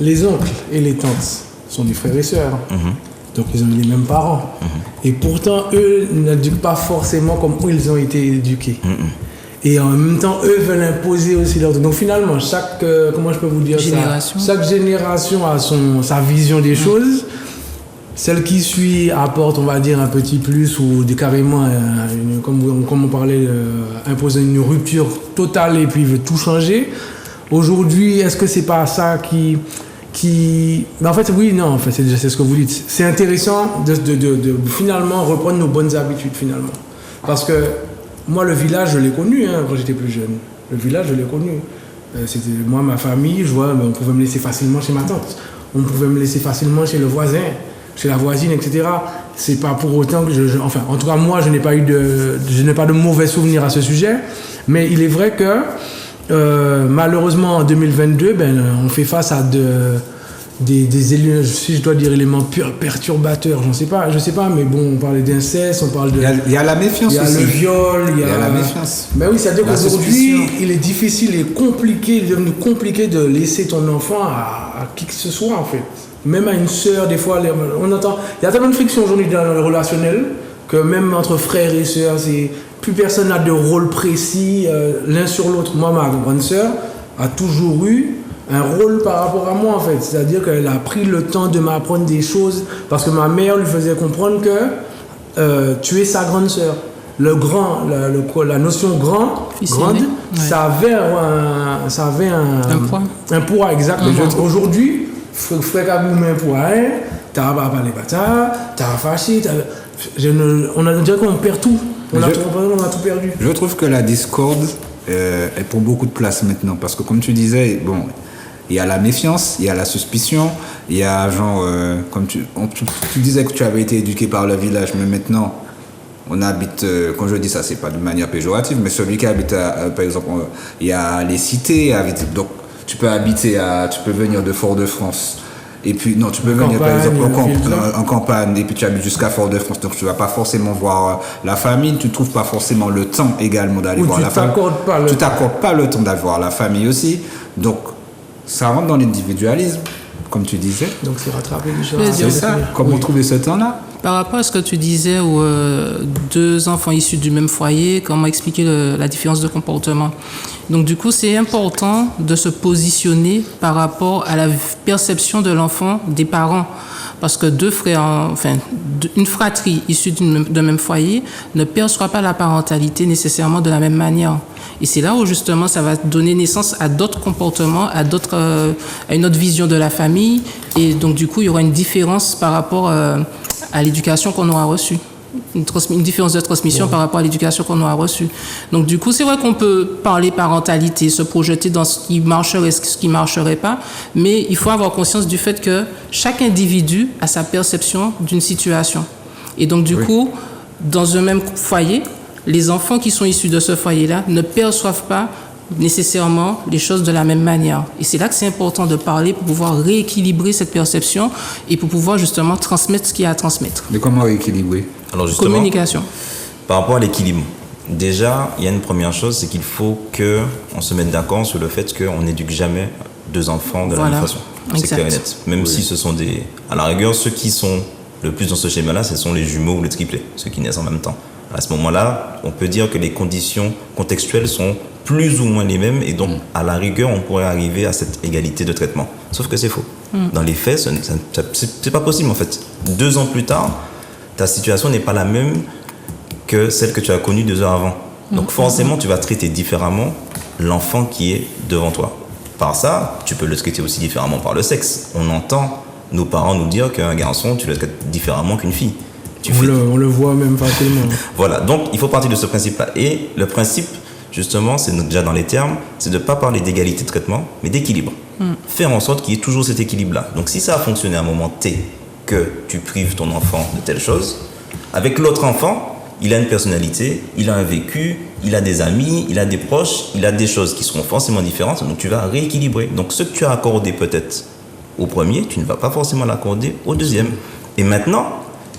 [SPEAKER 3] les oncles et les tantes sont des frères et sœurs. Donc, ils ont les mêmes parents. Et pourtant, eux n'éduquent pas forcément comme ils ont été éduqués. et en même temps, eux veulent imposer aussi leur truc. Donc finalement, chaque, comment je peux vous dire
[SPEAKER 5] Génération.
[SPEAKER 3] ça, chaque génération a sa vision des choses. Celle qui suit apporte, on va dire, un petit plus ou carrément, comme on parlait, imposer une rupture totale et puis veut tout changer. Aujourd'hui, est-ce que c'est pas ça qui... Mais en fait, oui, non, en fait, c'est ce que vous dites. C'est intéressant de finalement reprendre nos bonnes habitudes, finalement. Parce que moi, le village, je l'ai connu quand j'étais plus jeune. Le village, je l'ai connu. C'était moi, ma famille, je vois, on pouvait me laisser facilement chez ma tante. On pouvait me laisser facilement chez le voisin, chez la voisine, etc. C'est pas pour autant que enfin, en tout cas, moi, je n'ai pas de mauvais souvenirs à ce sujet. Mais il est vrai que malheureusement en 2022, on fait face à des éléments, si je dois dire éléments perturbateurs, je sais pas, mais bon, on parlait d'inceste, on parle de...
[SPEAKER 4] Il y a la méfiance aussi.
[SPEAKER 3] Il y a le viol, il y a
[SPEAKER 4] la méfiance.
[SPEAKER 3] Mais oui, c'est-à-dire
[SPEAKER 4] La
[SPEAKER 3] qu'aujourd'hui,
[SPEAKER 4] suspicion.
[SPEAKER 3] il est difficile et compliqué, il est devenu compliqué de laisser ton enfant à qui que ce soit, en fait. Même à une sœur, des fois, on entend... Il y a tellement de friction aujourd'hui dans le relationnel que même entre frères et sœurs, plus personne n'a de rôle précis l'un sur l'autre. Moi, ma grande sœur a toujours eu un rôle par rapport à moi, en fait. C'est-à-dire qu'elle a pris le temps de m'apprendre des choses parce que ma mère lui faisait comprendre que tu es sa grande sœur. La notion grande,
[SPEAKER 5] aîné,
[SPEAKER 3] ça avait un poids, exactement. Aujourd'hui, frère Kaboum un poids, t'as pas parlé bâtard, t'as fâché, on dirait qu'on perd tout. On a tout perdu.
[SPEAKER 4] Je trouve que la discorde est pour beaucoup de place maintenant. Parce que comme tu disais, bon, il y a la méfiance, il y a la suspicion, il y a genre, comme tu disais que tu avais été éduqué par le village, mais maintenant, on habite, quand je dis ça, c'est pas de manière péjorative, mais celui qui habite, par exemple, il y a les cités, donc tu peux venir de Fort-de-France. Et puis, non, tu peux venir par exemple en campagne, et puis tu habites jusqu'à Fort-de-France, donc tu ne vas pas forcément voir la famille, tu ne trouves pas forcément le temps également d'aller voir la famille. Tu t'accordes pas le temps d'aller voir la famille aussi. Donc, ça rentre dans l'individualisme, comme tu disais.
[SPEAKER 3] Donc, c'est rattraper les gens.
[SPEAKER 4] C'est ça. Comment trouver ce temps-là?
[SPEAKER 5] Par rapport à ce que tu disais, où deux enfants issus du même foyer, comment expliquer la différence de comportement? Donc du coup, c'est important de se positionner par rapport à la perception de l'enfant des parents. Parce que une fratrie issue d'un même foyer ne perçoit pas la parentalité nécessairement de la même manière. Et c'est là où justement ça va donner naissance à d'autres comportements, à une autre vision de la famille. Et donc du coup, il y aura une différence par rapport à l'éducation qu'on aura reçue. Une différence de transmission par rapport à l'éducation qu'on aura reçue. Donc du coup, c'est vrai qu'on peut parler parentalité, se projeter dans ce qui marcherait, ce qui ne marcherait pas, mais il faut avoir conscience du fait que chaque individu a sa perception d'une situation. Et donc du coup, dans un même foyer, les enfants qui sont issus de ce foyer-là ne perçoivent pas nécessairement les choses de la même manière. Et c'est là que c'est important de parler pour pouvoir rééquilibrer cette perception et pour pouvoir justement transmettre ce qu'il y a à transmettre.
[SPEAKER 4] Mais comment rééquilibrer?
[SPEAKER 6] Alors justement,
[SPEAKER 5] communication.
[SPEAKER 6] Par rapport à l'équilibre, déjà, il y a une première chose, c'est qu'il faut qu'on se mette d'accord sur le fait qu'on n'éduque jamais deux enfants de la même façon. C'est clair et net. Même si ce sont à la rigueur, ceux qui sont le plus dans ce schéma-là, ce sont les jumeaux ou les triplés, ceux qui naissent en même temps. À ce moment-là, on peut dire que les conditions contextuelles sont plus ou moins les mêmes et donc à la rigueur on pourrait arriver à cette égalité de traitement, sauf que c'est faux. Dans les faits c'est pas possible en fait. 2 ans plus tard ta situation n'est pas la même que celle que tu as connue 2 heures avant, donc forcément tu vas traiter différemment l'enfant qui est devant toi. Par ça tu peux le traiter aussi différemment par le sexe. On entend nos parents nous dire qu'un garçon tu le traites différemment qu'une fille.
[SPEAKER 3] On le voit même facilement.
[SPEAKER 6] Voilà, donc il faut partir de ce principe-là. Et le principe, justement, c'est déjà dans les termes, c'est de ne pas parler d'égalité de traitement, mais d'équilibre. Faire en sorte qu'il y ait toujours cet équilibre-là. Donc si ça a fonctionné à un moment T, que tu prives ton enfant de telle chose, avec l'autre enfant, il a une personnalité, il a un vécu, il a des amis, il a des proches, il a des choses qui seront forcément différentes, donc tu vas rééquilibrer. Donc ce que tu as accordé peut-être au premier, tu ne vas pas forcément l'accorder au deuxième. Et maintenant,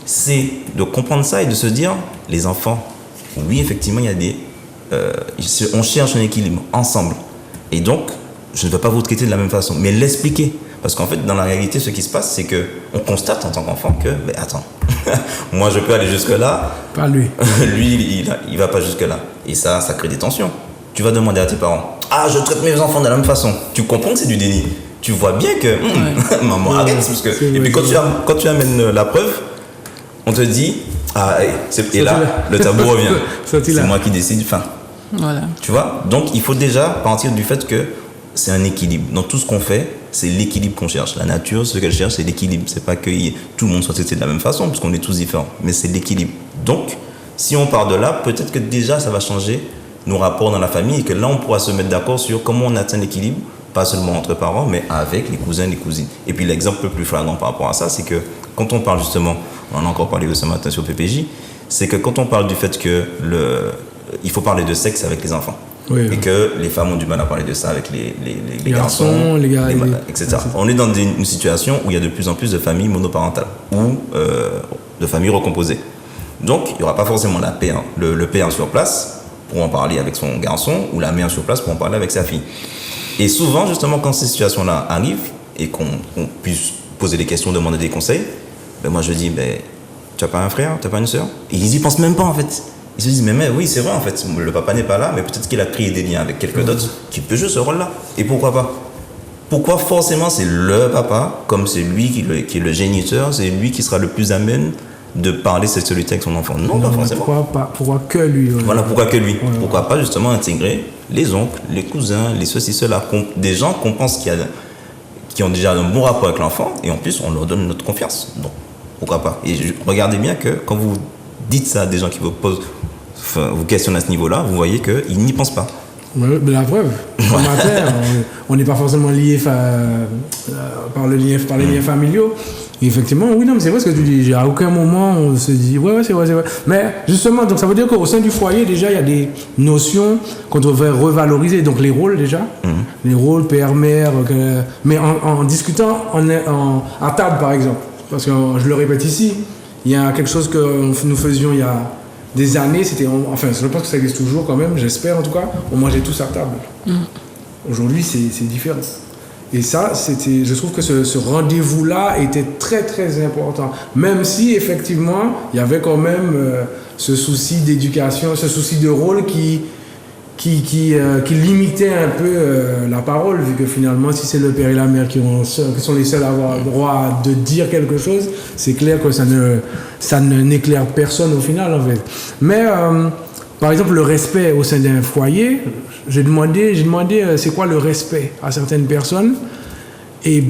[SPEAKER 6] c'est de comprendre ça et de se dire, les enfants, oui, effectivement, il y a on cherche un équilibre ensemble. Et donc, je ne veux pas vous traiter de la même façon, mais l'expliquer. Parce qu'en fait, dans la réalité, ce qui se passe, c'est qu'on constate en tant qu'enfant que, mais attends, moi je peux aller jusque-là.
[SPEAKER 3] Pas lui.
[SPEAKER 6] Lui, il va pas jusque-là. Et ça crée des tensions. tu vas demander à tes parents, ah, je traite mes enfants de la même façon. Tu comprends que c'est du déni. Tu vois bien que, maman, arrête. Parce que... Et puis quand tu amènes la preuve, on te dit, ah, et là, le tabou revient. C'est moi qui décide, enfin.
[SPEAKER 5] Voilà.
[SPEAKER 6] Tu vois? Donc, il faut déjà partir du fait que c'est un équilibre. Dans tout ce qu'on fait, c'est l'équilibre qu'on cherche. La nature, ce qu'elle cherche, c'est l'équilibre. C'est pas que tout le monde soit traité de la même façon, parce qu'on est tous différents. Mais c'est l'équilibre. Donc, si on part de là, peut-être que déjà, ça va changer nos rapports dans la famille et que là, on pourra se mettre d'accord sur comment on atteint l'équilibre, pas seulement entre parents, mais avec les cousins et les cousines. Et puis, l'exemple le plus flagrant par rapport à ça, c'est que quand on parle justement, on en a encore parlé ce matin sur PPJ, c'est que quand on parle du fait que il faut parler de sexe avec les enfants. Oui, et que les femmes ont du mal à parler de ça avec les garçons, les gars, etc. On est dans une situation où il y a de plus en plus de familles monoparentales ou de familles recomposées. Donc, il n'y aura pas forcément le père sur place pour en parler avec son garçon ou la mère sur place pour en parler avec sa fille. Et souvent, justement, quand ces situations-là arrivent et qu'on puisse poser des questions, demander des conseils, ben moi je dis, tu n'as pas un frère, tu n'as pas une sœur? Et ils n'y pensent même pas en fait. Ils se disent, mais oui, c'est vrai en fait, le papa n'est pas là, mais peut-être qu'il a créé des liens avec quelqu'un d'autre qui peut jouer ce rôle-là. Et pourquoi pas? Pourquoi forcément c'est le papa, comme c'est lui qui est le géniteur, c'est lui qui sera le plus à même de parler sexualité avec son enfant? Non, pas forcément.
[SPEAKER 3] Pourquoi que lui?
[SPEAKER 6] Voilà, pourquoi que lui? Pourquoi pas justement intégrer les oncles, les cousins, les ceci, cela, des gens qu'on pense qui ont déjà un bon rapport avec l'enfant, et en plus on leur donne notre confiance. Donc pourquoi pas? Et regardez bien que quand vous dites ça à des gens qui vous questionnent à ce niveau-là, vous voyez qu'ils n'y pensent pas.
[SPEAKER 3] Mais la preuve, formateur, on n'est pas forcément lié par les liens familiaux. Et effectivement, oui, non, mais c'est vrai ce que tu dis. À aucun moment on se dit, ouais, c'est vrai. Mais justement, donc ça veut dire qu'au sein du foyer, déjà, il y a des notions qu'on devrait revaloriser. Donc les rôles, déjà, les rôles père, mère, mais en discutant à table, par exemple. Parce que je le répète ici, il y a quelque chose que nous faisions il y a des années, enfin, je pense que ça existe toujours quand même, j'espère en tout cas, on mangeait tous à table. Aujourd'hui, c'est différent. Et ça, je trouve que ce rendez-vous-là était très, très important. Même si, effectivement, il y avait quand même ce souci d'éducation, ce souci de rôle qui limitait un peu la parole, vu que finalement, si c'est le père et la mère qui sont les seuls à avoir le droit de dire quelque chose, c'est clair que ça n'éclaire personne au final, en fait. Mais, par exemple, le respect au sein d'un foyer, j'ai demandé c'est quoi le respect à certaines personnes, et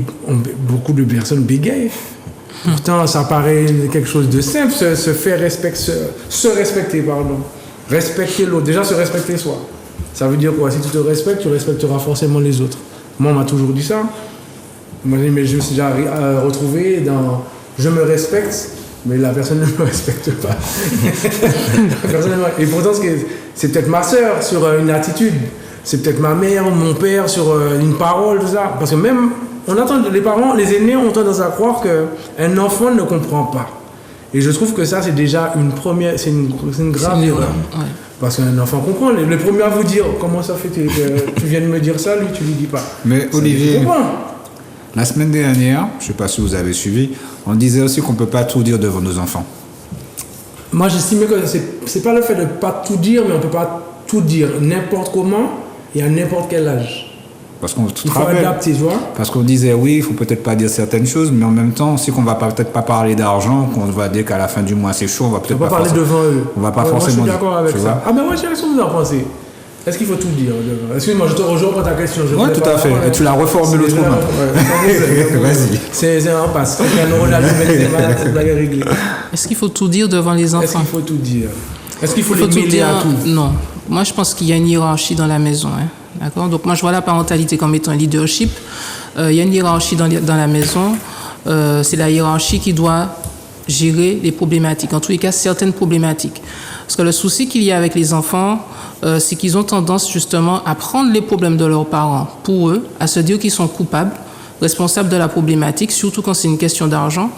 [SPEAKER 3] beaucoup de personnes bégayent. Pourtant, ça paraît quelque chose de simple, se respecter, pardon. Respecter l'autre, déjà se respecter soi. Ça veut dire quoi? Si tu te respectes, tu respecteras forcément les autres. Moi, on m'a toujours dit ça. Mais je me suis déjà retrouvé dans je me respecte, mais la personne ne me respecte pas. Et pourtant, c'est peut-être ma sœur sur une attitude, c'est peut-être ma mère ou mon père sur une parole, tout ça. Parce que même, les parents, les aînés ont tendance à croire qu'un enfant ne comprend pas. Et je trouve que ça, c'est déjà c'est une grave erreur. Ouais. Parce qu'un enfant comprend. Le premier à vous dire, comment ça fait que tu viens de me dire ça, lui, tu lui dis pas.
[SPEAKER 4] Mais Olivier, la semaine dernière, je ne sais pas si vous avez suivi, on disait aussi qu'on ne peut pas tout dire devant nos enfants.
[SPEAKER 3] Moi, j'estimais que c'est pas le fait de ne pas tout dire, mais on ne peut pas tout dire n'importe comment et à n'importe quel âge.
[SPEAKER 4] Parce qu'on
[SPEAKER 3] il faut adapter, tu vois.
[SPEAKER 4] Parce qu'on disait oui, il faut peut-être pas dire certaines choses, mais en même temps, on sait qu'on va peut-être pas parler d'argent, qu'on va dire qu'à la fin du mois c'est chaud, on va peut-être
[SPEAKER 3] pas parler devant eux.
[SPEAKER 4] On va pas forcément.
[SPEAKER 3] Moi, je suis d'accord avec ça. Ah ben moi, qu'est-ce que vous en pensez? Est-ce qu'il faut tout dire? Excuse-moi, je te rejoins pour ta question.
[SPEAKER 4] Oui, tout à fait. Et tu la reformules autrement.
[SPEAKER 3] Vas-y. C'est un passe. Cette blague est réglée.
[SPEAKER 5] Est-ce qu'il faut tout dire devant les enfants?
[SPEAKER 3] Est-ce qu'il faut tout dire? Est-ce qu'il faut les mêler à tout?
[SPEAKER 5] Non. Moi, je pense qu'il y a une hiérarchie dans la maison. D'accord? Donc, moi, je vois la parentalité comme étant un leadership. Il y a une hiérarchie dans la maison. C'est la hiérarchie qui doit gérer les problématiques. En tous les cas, certaines problématiques. Parce que le souci qu'il y a avec les enfants, c'est qu'ils ont tendance justement à prendre les problèmes de leurs parents pour eux, à se dire qu'ils sont coupables, responsables de la problématique, surtout quand c'est une question d'argent,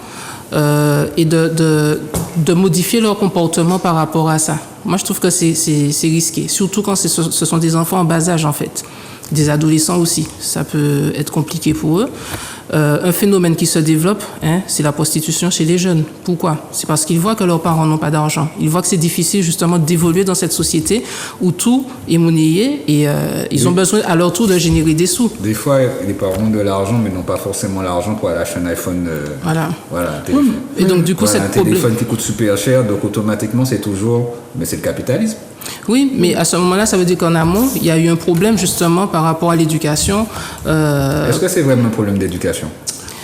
[SPEAKER 5] et de modifier leur comportement par rapport à ça. Moi, je trouve que c'est risqué, surtout quand ce sont des enfants en bas âge, en fait. Des adolescents aussi, ça peut être compliqué pour eux. un phénomène qui se développe, c'est la prostitution chez les jeunes. Pourquoi? C'est parce qu'ils voient que leurs parents n'ont pas d'argent. Ils voient que c'est difficile justement d'évoluer dans cette société où tout est monnayé et ils ont besoin à leur tour de générer des sous.
[SPEAKER 4] Des fois, les parents ont de l'argent, mais n'ont pas forcément l'argent pour aller acheter un iPhone.
[SPEAKER 5] Voilà.
[SPEAKER 4] Un téléphone.
[SPEAKER 5] Et donc du coup,
[SPEAKER 4] Voilà,
[SPEAKER 5] cette
[SPEAKER 4] un téléphone qui coûte super cher, donc automatiquement, c'est toujours... Mais c'est le capitalisme.
[SPEAKER 5] Oui, mais à ce moment-là, ça veut dire qu'en amont, il y a eu un problème justement par rapport à l'éducation.
[SPEAKER 4] Est-ce que c'est vraiment un problème d'éducation?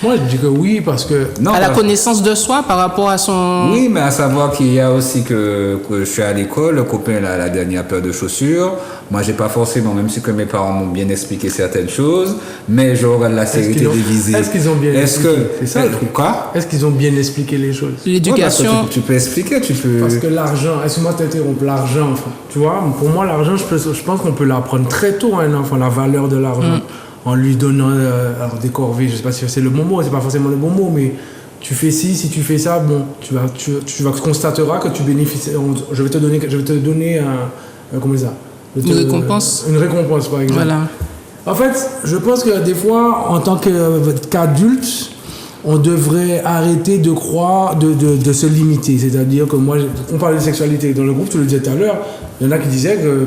[SPEAKER 3] Moi, je dis que oui, parce que...
[SPEAKER 4] Non,
[SPEAKER 5] à la connaissance de soi par rapport à son...
[SPEAKER 4] Oui, mais à savoir qu'il y a aussi que je suis à l'école, le copain a la dernière paire de chaussures. Moi, j'ai pas forcément, même si que mes parents m'ont bien expliqué certaines choses, mais je regarde la série télévisée.
[SPEAKER 3] Est-ce qu'ils ont bien expliqué?
[SPEAKER 4] C'est ça le truc, quoi?
[SPEAKER 3] Est-ce qu'ils ont bien expliqué les choses?
[SPEAKER 5] L'éducation...
[SPEAKER 4] Ouais, tu peux expliquer, tu peux...
[SPEAKER 3] Parce que l'argent, excuse-moi de t'interrompre, l'argent, enfin, tu vois, pour moi, l'argent, je pense qu'on peut l'apprendre très tôt à un enfant, la valeur de l'argent. En lui donnant alors des corvées, je sais pas si c'est le bon mot, c'est pas forcément le bon mot, mais tu fais ci, si tu fais ça, bon, tu constateras que tu bénéficies. Je vais te donner un comment ça,
[SPEAKER 5] une récompense.
[SPEAKER 3] Une récompense, par exemple.
[SPEAKER 5] Voilà.
[SPEAKER 3] En fait, je pense que des fois, en tant qu'adulte, on devrait arrêter de croire, de se limiter. C'est-à-dire que moi, on parlait de sexualité dans le groupe, tu le disais tout à l'heure, il y en a qui disaient que,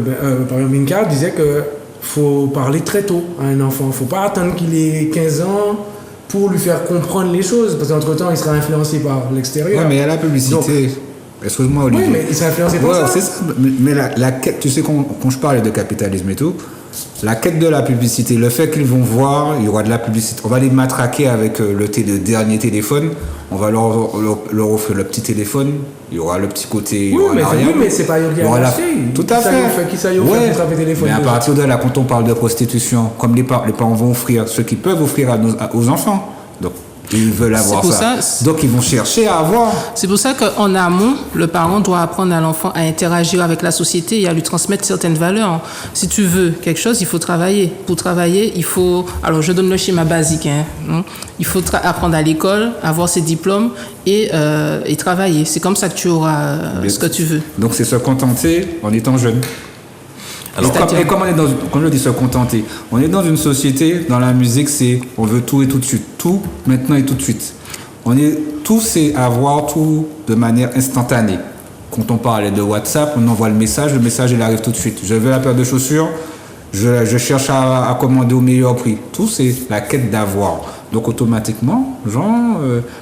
[SPEAKER 3] par exemple, Minka disait que faut parler très tôt à un enfant. Il ne faut pas attendre qu'il ait 15 ans pour lui faire comprendre les choses, parce qu'entre-temps, il sera influencé par l'extérieur.
[SPEAKER 4] Oui, mais il y a la publicité. Excuse-moi, Olivier.
[SPEAKER 3] Oui, mais il sera influencé par ça.
[SPEAKER 4] C'est ça. Mais la quête, tu sais, quand je parlais de capitalisme et tout, la quête de la publicité, le fait qu'ils vont voir, il y aura de la publicité. On va les matraquer avec le dernier téléphone. On va leur offrir le petit téléphone. Il y aura le petit côté.
[SPEAKER 3] Oui, mais c'est pas eux qui a acheté.
[SPEAKER 4] Tout à fait.
[SPEAKER 3] Qui ça y offert pour le téléphone.
[SPEAKER 4] Mais à partir de là, quand on parle de prostitution, comme les parents vont offrir ce qu'ils peuvent offrir aux enfants. Donc, ils veulent avoir ça. Donc, ils vont chercher à avoir.
[SPEAKER 5] C'est pour ça qu'en amont, le parent doit apprendre à l'enfant à interagir avec la société et à lui transmettre certaines valeurs. Si tu veux quelque chose, il faut travailler. Pour travailler, il faut... Alors, je donne le schéma basique. Il faut apprendre à l'école, avoir ses diplômes et travailler. C'est comme ça que tu auras ce que tu veux.
[SPEAKER 4] Donc, c'est se contenter en étant jeune. Alors, comme je dis se contenter, on est dans une société, dans la musique, on veut tout et tout de suite. Tout, maintenant et tout de suite. Tout, c'est avoir tout de manière instantanée. Quand on parlait de WhatsApp, on envoie le message il arrive tout de suite. Je veux la paire de chaussures, je cherche à commander au meilleur prix. Tout, c'est la quête d'avoir. Donc, automatiquement,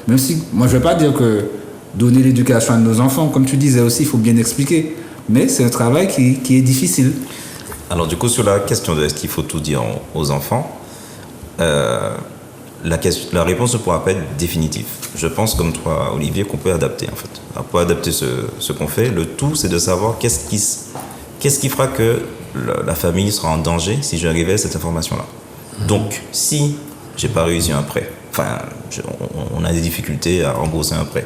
[SPEAKER 4] même si, moi, je ne veux pas dire que donner l'éducation à nos enfants, comme tu disais aussi, il faut bien expliquer. Mais c'est un travail qui est difficile.
[SPEAKER 6] Alors du coup, sur la question de est-ce qu'il faut tout dire aux enfants, la réponse ne pourra pas être définitive. Je pense, comme toi, Olivier, qu'on peut adapter, en fait. On peut adapter ce qu'on fait. Le tout, c'est de savoir qu'est-ce qui fera que la famille sera en danger si je révèle cette information-là. Donc, si j'ai pas réussi un prêt, on a des difficultés à rembourser un prêt,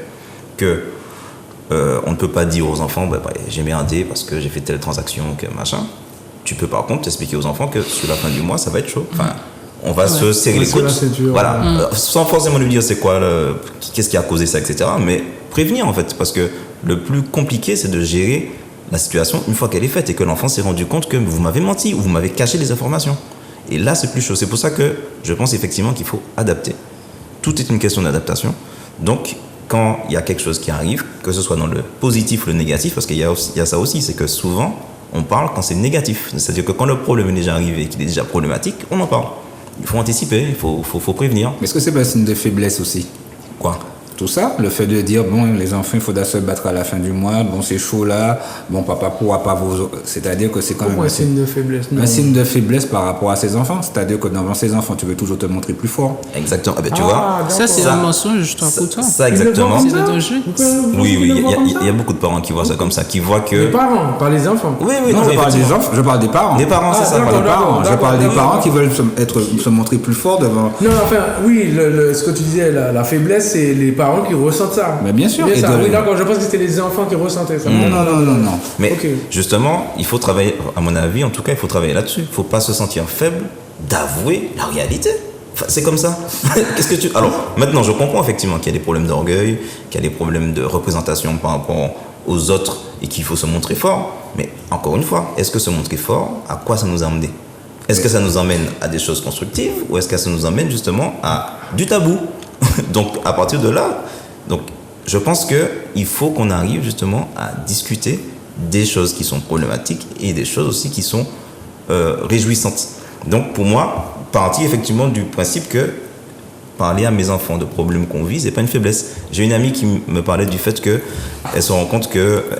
[SPEAKER 6] on ne peut pas dire aux enfants, j'ai merdé parce que j'ai fait telle transaction, que machin. Tu peux par contre expliquer aux enfants que sur la fin du mois, ça va être chaud. Enfin, on va se serrer les coudes. Voilà. Sans forcément lui dire c'est quoi, qu'est-ce qui a causé ça, etc. Mais prévenir en fait. Parce que le plus compliqué, c'est de gérer la situation une fois qu'elle est faite et que l'enfant s'est rendu compte que vous m'avez menti ou vous m'avez caché des informations. Et là, c'est plus chaud. C'est pour ça que je pense effectivement qu'il faut adapter. Tout est une question d'adaptation. Donc, quand il y a quelque chose qui arrive, que ce soit dans le positif ou le négatif, parce qu'il y a ça aussi, c'est que souvent, on parle quand c'est négatif. C'est-à-dire que quand le problème est déjà arrivé et qu'il est déjà problématique, on en parle. Il faut anticiper, il faut prévenir.
[SPEAKER 4] Mais est-ce que c'est pas un signe de faiblesse aussi?
[SPEAKER 6] Quoi?
[SPEAKER 4] Tout ça, le fait de dire, bon, les enfants, il faudra se battre à la fin du mois, bon, c'est chaud là, bon, papa pourra pas vous... C'est-à-dire que c'est quand même...
[SPEAKER 3] un signe de faiblesse?
[SPEAKER 4] Un signe de faiblesse par rapport à ses enfants. C'est-à-dire que devant ses enfants, tu veux toujours te montrer plus fort.
[SPEAKER 6] Exactement. Tu vois,
[SPEAKER 5] ça, c'est un mensonge, je t'en fous, toi.
[SPEAKER 6] Ça, exactement.
[SPEAKER 5] C'est de danger.
[SPEAKER 6] Oui, il y a beaucoup de parents qui voient ça comme ça, qui voient que...
[SPEAKER 3] Les parents, pas les enfants.
[SPEAKER 6] Oui,
[SPEAKER 4] non, je parle des enfants, je parle des parents.
[SPEAKER 6] Des parents, c'est ça.
[SPEAKER 4] Je parle des parents qui veulent se montrer plus fort devant...
[SPEAKER 3] Non, enfin, oui, ce que tu disais, la faiblesse, c'est les parents qui ressentent ça.
[SPEAKER 4] Mais bien sûr.
[SPEAKER 3] Oui, d'accord, je pense que c'était les enfants qui ressentaient ça.
[SPEAKER 4] Non.
[SPEAKER 6] Mais justement, il faut travailler, à mon avis, en tout cas, il faut travailler là-dessus. Il ne faut pas se sentir faible d'avouer la réalité. Enfin, c'est comme ça. Alors, maintenant, je comprends effectivement qu'il y a des problèmes d'orgueil, qu'il y a des problèmes de représentation par rapport aux autres et qu'il faut se montrer fort. Mais encore une fois, est-ce que se montrer fort, à quoi ça nous a amené ? Est-ce que ça nous emmène à des choses constructives ou est-ce que ça nous emmène justement à du tabou? Donc, à partir de là, donc, je pense qu'il faut qu'on arrive justement à discuter des choses qui sont problématiques et des choses aussi qui sont réjouissantes. Donc, pour moi, partie effectivement du principe que parler à mes enfants de problèmes qu'on vit, c'est pas une faiblesse. J'ai une amie qui me parlait du fait qu'elle se rend compte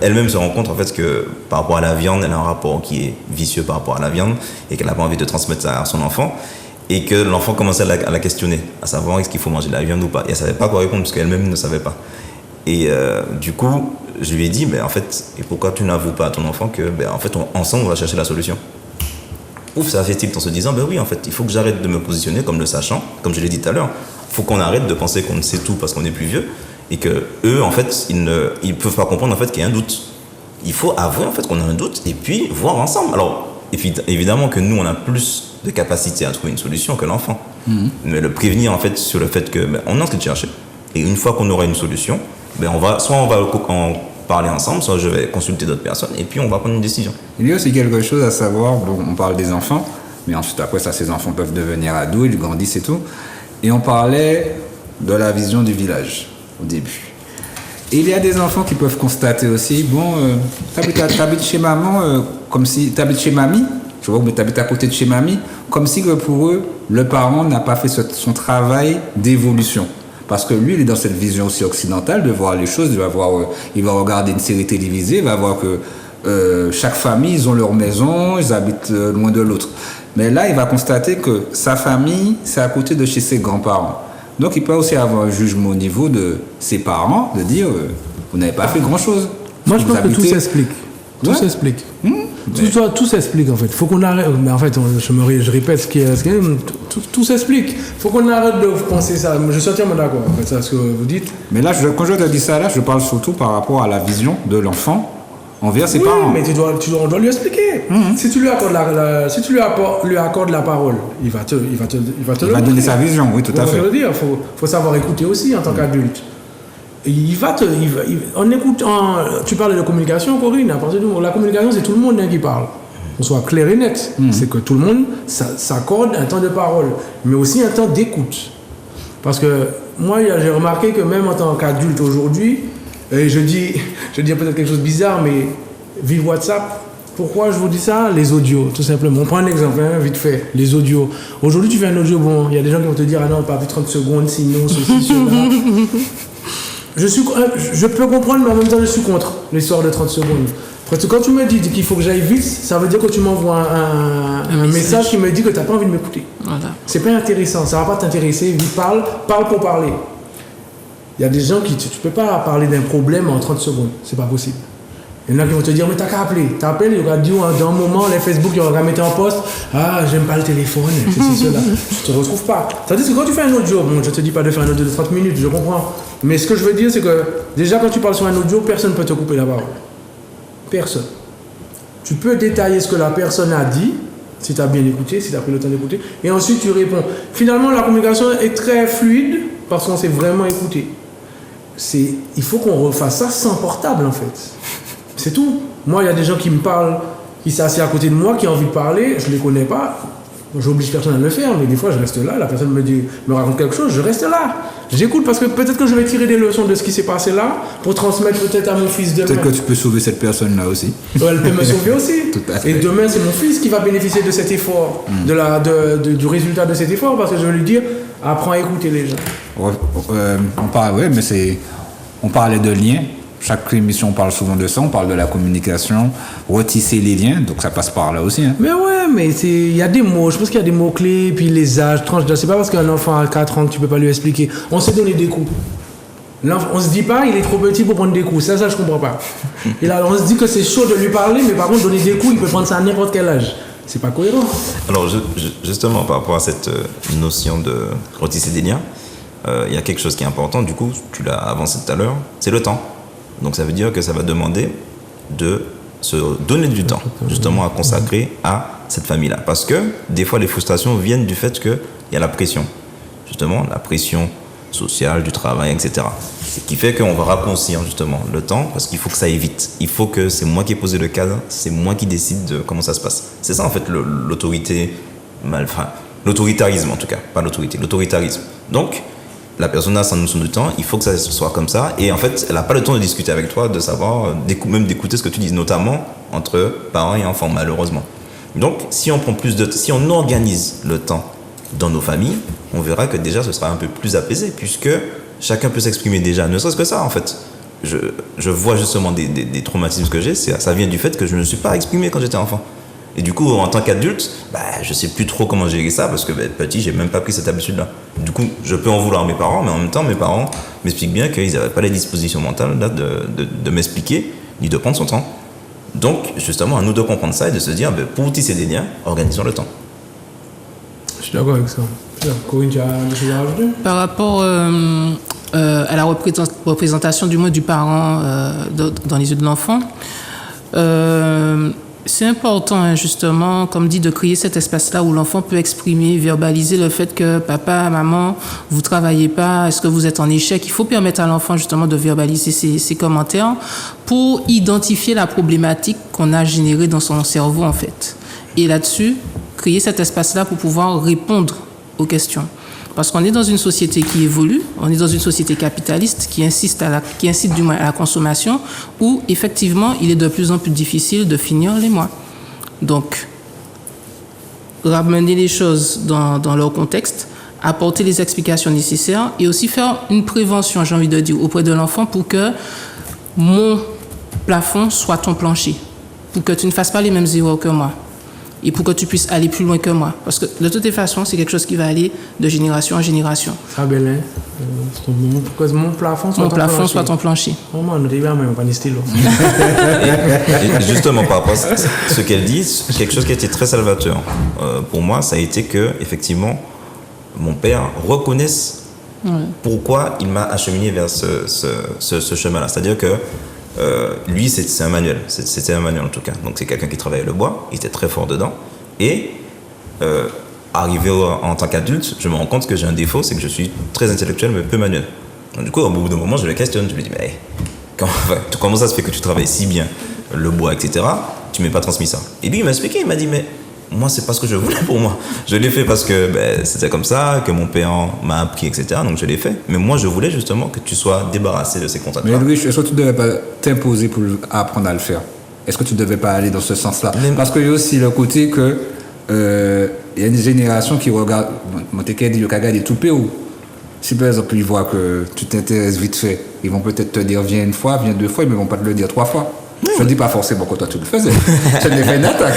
[SPEAKER 6] elle-même se rend compte en fait que par rapport à la viande, elle a un rapport qui est vicieux par rapport à la viande et qu'elle n'a pas envie de transmettre ça à son enfant et que l'enfant commençait à la questionner, à savoir est-ce qu'il faut manger de la viande ou pas. Et elle savait pas quoi répondre parce qu'elle-même ne savait pas. Et du coup, je lui ai dit, en fait, et pourquoi tu n'avoues pas à ton enfant que, en fait, ensemble, on va chercher la solution. Ouf, ça fait tilt en se disant, oui, en fait, il faut que j'arrête de me positionner comme le sachant, comme je l'ai dit tout à l'heure. Il faut qu'on arrête de penser qu'on ne sait tout parce qu'on est plus vieux et que eux, en fait, ils ne peuvent pas comprendre en fait qu'il y a un doute. Il faut avouer en fait qu'on a un doute et puis voir ensemble. Alors, évidemment que nous, on a plus de capacité à trouver une solution que l'enfant. Mais le prévenir en fait sur le fait que on est en train de chercher et une fois qu'on aura une solution, on va en parler ensemble, soit je vais consulter d'autres personnes et puis on va prendre une décision.
[SPEAKER 4] Il y a aussi quelque chose à savoir, on parle des enfants, mais ensuite après ça, ces enfants peuvent devenir adultes, ils grandissent et tout. Et on parlait de la vision du village au début. Et il y a des enfants qui peuvent constater aussi, t'habites chez maman, comme si t'habites chez mamie, tu vois, mais t'habites à côté de chez mamie, comme si que pour eux, le parent n'a pas fait son travail d'évolution. Parce que lui, il est dans cette vision aussi occidentale de voir les choses. Il va regarder une série télévisée, il va voir que chaque famille, ils ont leur maison, ils habitent loin de l'autre. Mais là, il va constater que sa famille, c'est à côté de chez ses grands-parents. Donc, il peut aussi avoir un jugement au niveau de ses parents, de dire, vous n'avez pas fait grand-chose.
[SPEAKER 3] Moi, je pense que tout s'explique. Tout s'explique. Tout s'explique en fait. Faut qu'on arrête. Mais en fait, je répète ce qui est. Tout s'explique. Faut qu'on arrête de penser ça. Je suis entièrement d'accord. En fait, c'est ce que vous dites.
[SPEAKER 4] Mais là, quand je te dis ça, là, je parle surtout par rapport à la vision de l'enfant envers ses parents.
[SPEAKER 3] Mais on doit lui expliquer. Si tu lui accordes la parole, il va
[SPEAKER 4] donner sa vision. Oui, tout à fait.
[SPEAKER 3] Il faut savoir écouter aussi en tant qu'adulte. En écoutant, tu parles de communication, Corinne, à partir du moment où la communication, c'est tout le monde qui parle. On soit clair et net. C'est que tout le monde s'accorde un temps de parole, mais aussi un temps d'écoute. Parce que moi, j'ai remarqué que même en tant qu'adulte aujourd'hui, et je dis peut-être quelque chose de bizarre, mais vive WhatsApp. Pourquoi je vous dis ça? Les audios, tout simplement. On prend un exemple, vite fait. Les audios. Aujourd'hui, tu fais un audio, il y a des gens qui vont te dire, ah non, pas plus 30 secondes, sinon, ceci, cela. Je peux comprendre, mais en même temps, je suis contre l'histoire de 30 secondes. Parce que quand tu me dis qu'il faut que j'aille vite, ça veut dire que tu m'envoies un message qui me dit que tu n'as pas envie de m'écouter. Voilà. C'est pas intéressant, ça ne va pas t'intéresser. Vite, parle pour parler. Il y a des gens qui, tu ne peux pas parler d'un problème en 30 secondes. C'est pas possible. Il y en a qui vont te dire, mais t'as qu'à appeler. T'appelles, il y aura dit, dans un moment, les Facebook, il y aura mettre en poste, ah, j'aime pas le téléphone, c'est cela. Tu te retrouves pas. C'est-à-dire que quand tu fais un audio, je te dis pas de faire un audio de 30 minutes, je comprends. Mais ce que je veux dire, c'est que, déjà, quand tu parles sur un audio, personne ne peut te couper la parole. Personne. Tu peux détailler ce que la personne a dit, si tu as bien écouté, si tu as pris le temps d'écouter, et ensuite tu réponds. Finalement, la communication est très fluide parce qu'on s'est vraiment écouté. Il faut qu'on refasse ça sans portable, en fait. C'est tout. Moi, il y a des gens qui me parlent, qui s'assiedent à côté de moi, qui ont envie de parler, je ne les connais pas. J'oblige personne à le faire, mais des fois, je reste là. La personne me raconte quelque chose, je reste là. J'écoute parce que peut-être que je vais tirer des leçons de ce qui s'est passé là pour transmettre peut-être à mon fils demain.
[SPEAKER 4] Peut-être que tu peux sauver cette personne-là aussi.
[SPEAKER 3] Elle peut me sauver aussi.
[SPEAKER 4] Tout à fait.
[SPEAKER 3] Et demain, c'est mon fils qui va bénéficier de cet effort, du résultat de cet effort, parce que je vais lui dire, apprends à écouter les gens.
[SPEAKER 4] On parlait de liens. Chaque émission, on parle souvent de ça, on parle de la communication, retisser les liens, donc ça passe par là aussi. Hein.
[SPEAKER 3] Mais ouais, mais il y a des mots, je pense qu'il y a des mots-clés, puis les âges, tranches d'âge. C'est pas parce qu'un enfant a 4 ans que tu peux pas lui expliquer. On s'est donné des coups. On se dit pas, il est trop petit pour prendre des coups. Ça je comprends pas. Et là, on se dit que c'est chaud de lui parler, mais par contre, donner des coups, il peut prendre ça à n'importe quel âge. C'est pas cohérent.
[SPEAKER 6] Alors, justement, par rapport à cette notion de retisser des liens, il y a quelque chose qui est important, du coup, tu l'as avancé tout à l'heure, c'est le temps. Donc ça veut dire que ça va demander de se donner du temps justement à consacrer à cette famille-là. Parce que des fois les frustrations viennent du fait qu'il y a la pression. Justement la pression sociale, du travail, etc. Ce qui fait qu'on va raccourcir justement le temps parce qu'il faut que ça aille vite. Il faut que c'est moi qui ai posé le cadre, c'est moi qui décide de comment ça se passe. C'est ça en fait l'autorité l'autoritarisme en tout cas, pas l'autorité, l'autoritarisme. Donc, la personne a sa notion de temps, il faut que ça soit comme ça, et en fait, elle n'a pas le temps de discuter avec toi, de savoir, même d'écouter ce que tu dis, notamment entre parents et enfants, malheureusement. Donc, si on organise le temps dans nos familles, on verra que déjà ce sera un peu plus apaisé, puisque chacun peut s'exprimer déjà, ne serait-ce que ça en fait. Je vois justement des traumatismes que j'ai, ça vient du fait que je ne me suis pas exprimé quand j'étais enfant. Et du coup, en tant qu'adulte, je sais plus trop comment gérer ça parce que petit, j'ai même pas pris cette habitude-là. Du coup, je peux en vouloir à mes parents, mais en même temps, mes parents m'expliquent bien qu'ils n'avaient pas les dispositions mentales là, de m'expliquer ni de prendre son temps. Donc, justement, à nous de comprendre ça et de se dire, pour tisser des liens, organisons le temps.
[SPEAKER 3] Je suis d'accord avec ça. Corinne, tu as des choses à rajouter?
[SPEAKER 5] Par rapport à la représentation du moins du parent dans les yeux de l'enfant, c'est important, justement, comme dit, de créer cet espace-là où l'enfant peut exprimer, verbaliser le fait que papa, maman, vous travaillez pas, est-ce que vous êtes en échec? Il faut permettre à l'enfant, justement, de verbaliser ses commentaires pour identifier la problématique qu'on a générée dans son cerveau, en fait. Et là-dessus, créer cet espace-là pour pouvoir répondre aux questions. Parce qu'on est dans une société qui évolue, on est dans une société capitaliste qui incite du moins à la consommation, où effectivement il est de plus en plus difficile de finir les mois. Donc, ramener les choses dans leur contexte, apporter les explications nécessaires et aussi faire une prévention, j'ai envie de dire, auprès de l'enfant pour que mon plafond soit ton plancher, pour que tu ne fasses pas les mêmes erreurs que moi. Et pour que tu puisses aller plus loin que moi. Parce que de toutes les façons, c'est quelque chose qui va aller de génération en génération.
[SPEAKER 3] Ça, Bélin. Mon plafond
[SPEAKER 5] soit ton plancher.
[SPEAKER 3] Vraiment, nous devons pas de stylo.
[SPEAKER 6] Et justement, par rapport à ce qu'elle dit, quelque chose qui a été très salvateur pour moi, ça a été que, effectivement, mon père reconnaisse pourquoi il m'a acheminé vers ce chemin-là. C'est-à-dire que lui, c'est un manuel. C'était un manuel en tout cas. Donc c'est quelqu'un qui travaillait le bois. Il était très fort dedans. Et arrivé en tant qu'adulte, je me rends compte que j'ai un défaut, c'est que je suis très intellectuel mais peu manuel. Donc, du coup, au bout d'un moment, je le questionne. Je me dis, mais comment ça se fait que tu travailles si bien le bois, etc. Tu m'as pas transmis ça. Et lui, il m'a expliqué. Il m'a dit, mais moi, c'est pas ce que je voulais pour moi. Je l'ai fait parce que c'était comme ça, que mon père m'a appris, etc. Donc je l'ai fait. Mais moi, je voulais justement que tu sois débarrassé de ces contacts-là.
[SPEAKER 4] Mais Louis, est-ce que tu ne devais pas t'imposer pour apprendre à le faire? Est-ce que tu ne devais pas aller dans ce sens-là? Parce qu'il y a aussi le côté que il y a une génération qui regarde, mon téquet dit, il y a des tout péo. Si par exemple, ils voient que tu t'intéresses vite fait, ils vont peut-être te dire, viens une fois, viens deux fois, mais ils ne vont pas te le dire 3 fois. Je ne dis pas forcément que toi tu le faisais. Je n'ai fait une attaque.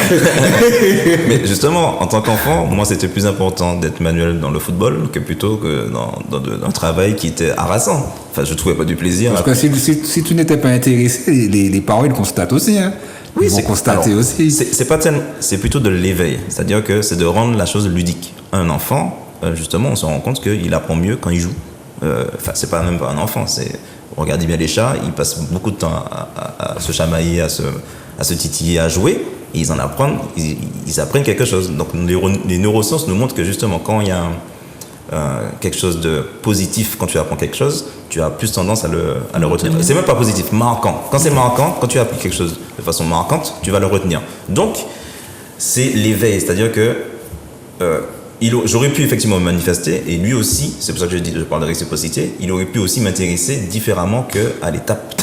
[SPEAKER 6] Mais justement, en tant qu'enfant, moi c'était plus important d'être manuel dans le football que plutôt que dans un travail qui était harassant. Enfin, je ne trouvais pas du plaisir.
[SPEAKER 4] Parce que si tu n'étais pas intéressé, les parents ils constatent aussi. Hein.
[SPEAKER 6] Oui,
[SPEAKER 4] ils vont constater aussi.
[SPEAKER 6] C'est plutôt de l'éveil. C'est-à-dire que c'est de rendre la chose ludique. Un enfant, justement, on se rend compte qu'il apprend mieux quand il joue. Enfin, c'est pas même pas un enfant, c'est... Regardez bien les chats, ils passent beaucoup de temps à se chamailler, à se titiller, à jouer. Et ils en apprennent, ils apprennent quelque chose. Donc les neurosciences nous montrent que justement quand il y a quelque chose de positif, quand tu apprends quelque chose, tu as plus tendance à le retenir. Et c'est même pas positif, marquant. Quand c'est marquant, quand tu apprends quelque chose de façon marquante, tu vas le retenir. Donc c'est l'éveil, c'est-à-dire que j'aurais pu effectivement me manifester et lui aussi, c'est pour ça que je parle de réciprocité, il aurait pu aussi m'intéresser différemment que allez tape.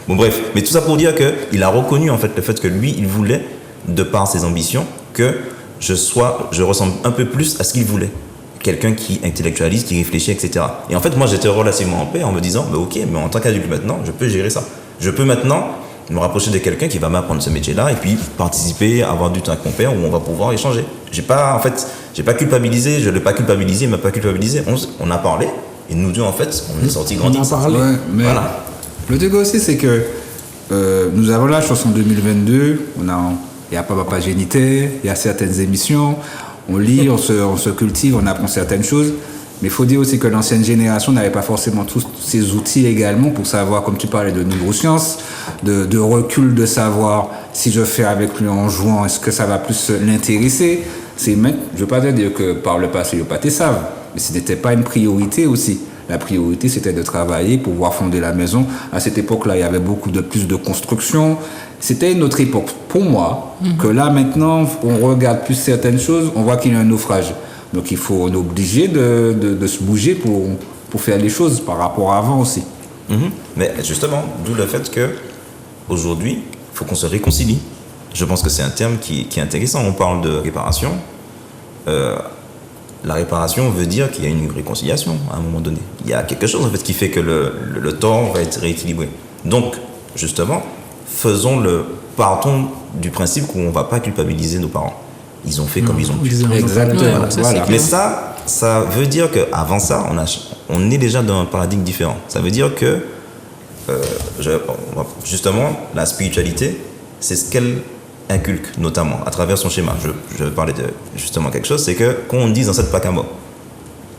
[SPEAKER 6] Bon bref, mais tout ça pour dire qu'il a reconnu en fait le fait que lui, il voulait, de par ses ambitions, que je ressemble un peu plus à ce qu'il voulait. Quelqu'un qui intellectualise, qui réfléchit, etc. Et en fait, moi j'étais relativement en paix en me disant, ok, mais en tant qu'adulte maintenant, je peux gérer ça. Je peux maintenant me rapprocher de quelqu'un qui va m'apprendre ce métier-là et puis participer, avoir du temps avec mon père où on va pouvoir échanger. J'ai pas culpabilisé, je l'ai pas culpabilisé, il m'a pas culpabilisé. On a parlé et nous deux en fait, on est sortis grandis.
[SPEAKER 3] On a parlé.
[SPEAKER 4] Ouais, mais voilà. Le truc aussi, c'est que nous avons la chanson 2022, il y a Papa Génitaire, il y a certaines émissions, on lit, on se cultive, on apprend certaines choses. Mais il faut dire aussi que l'ancienne génération n'avait pas forcément tous ces outils également pour savoir, comme tu parlais de neurosciences, de recul, de savoir si je fais avec lui en jouant, est-ce que ça va plus l'intéresser. Je ne veux pas te dire que par le passé, il n'y a pas été savent, mais ce n'était pas une priorité aussi. La priorité, c'était de travailler pour pouvoir fonder la maison. À cette époque-là, il y avait plus de construction. C'était une autre époque. Pour moi, que là, maintenant, on regarde plus certaines choses, on voit qu'il y a un naufrage. Donc, on est obligé de se bouger pour faire les choses par rapport à avant aussi.
[SPEAKER 6] Mais justement, d'où le fait que aujourd'hui, il faut qu'on se réconcilie. Je pense que c'est un terme qui est intéressant. On parle de réparation. La réparation veut dire qu'il y a une réconciliation à un moment donné. Il y a quelque chose en fait qui fait que le tort va être rééquilibré. Donc, justement, partons du principe qu'on ne va pas culpabiliser nos parents. Ils ont fait comme ils ont pu.
[SPEAKER 4] Exactement. Voilà.
[SPEAKER 6] Mais ça veut dire qu'avant ça, on est déjà dans un paradigme différent. Ça veut dire que, justement, la spiritualité, c'est ce qu'elle inculque, notamment, à travers son schéma. Je vais parler de, justement, quelque chose, c'est que, quand on dit ancêtre Pakamo,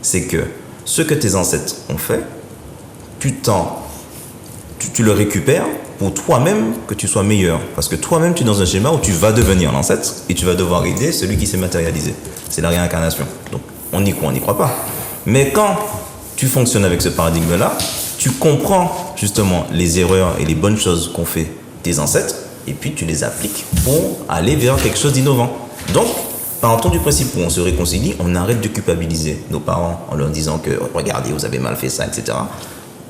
[SPEAKER 6] c'est que ce que tes ancêtres ont fait, tu le récupères pour toi-même que tu sois meilleur. Parce que toi-même, tu es dans un schéma où tu vas devenir l'ancêtre et tu vas devoir aider celui qui s'est matérialisé. C'est la réincarnation. Donc, on y croit, on n'y croit pas. Mais quand tu fonctionnes avec ce paradigme-là, tu comprends justement les erreurs et les bonnes choses qu'ont fait tes ancêtres et puis tu les appliques pour aller vers quelque chose d'innovant. Donc, partons du principe où on se réconcilie, on arrête de culpabiliser nos parents en leur disant que « regardez, vous avez mal fait ça, etc. »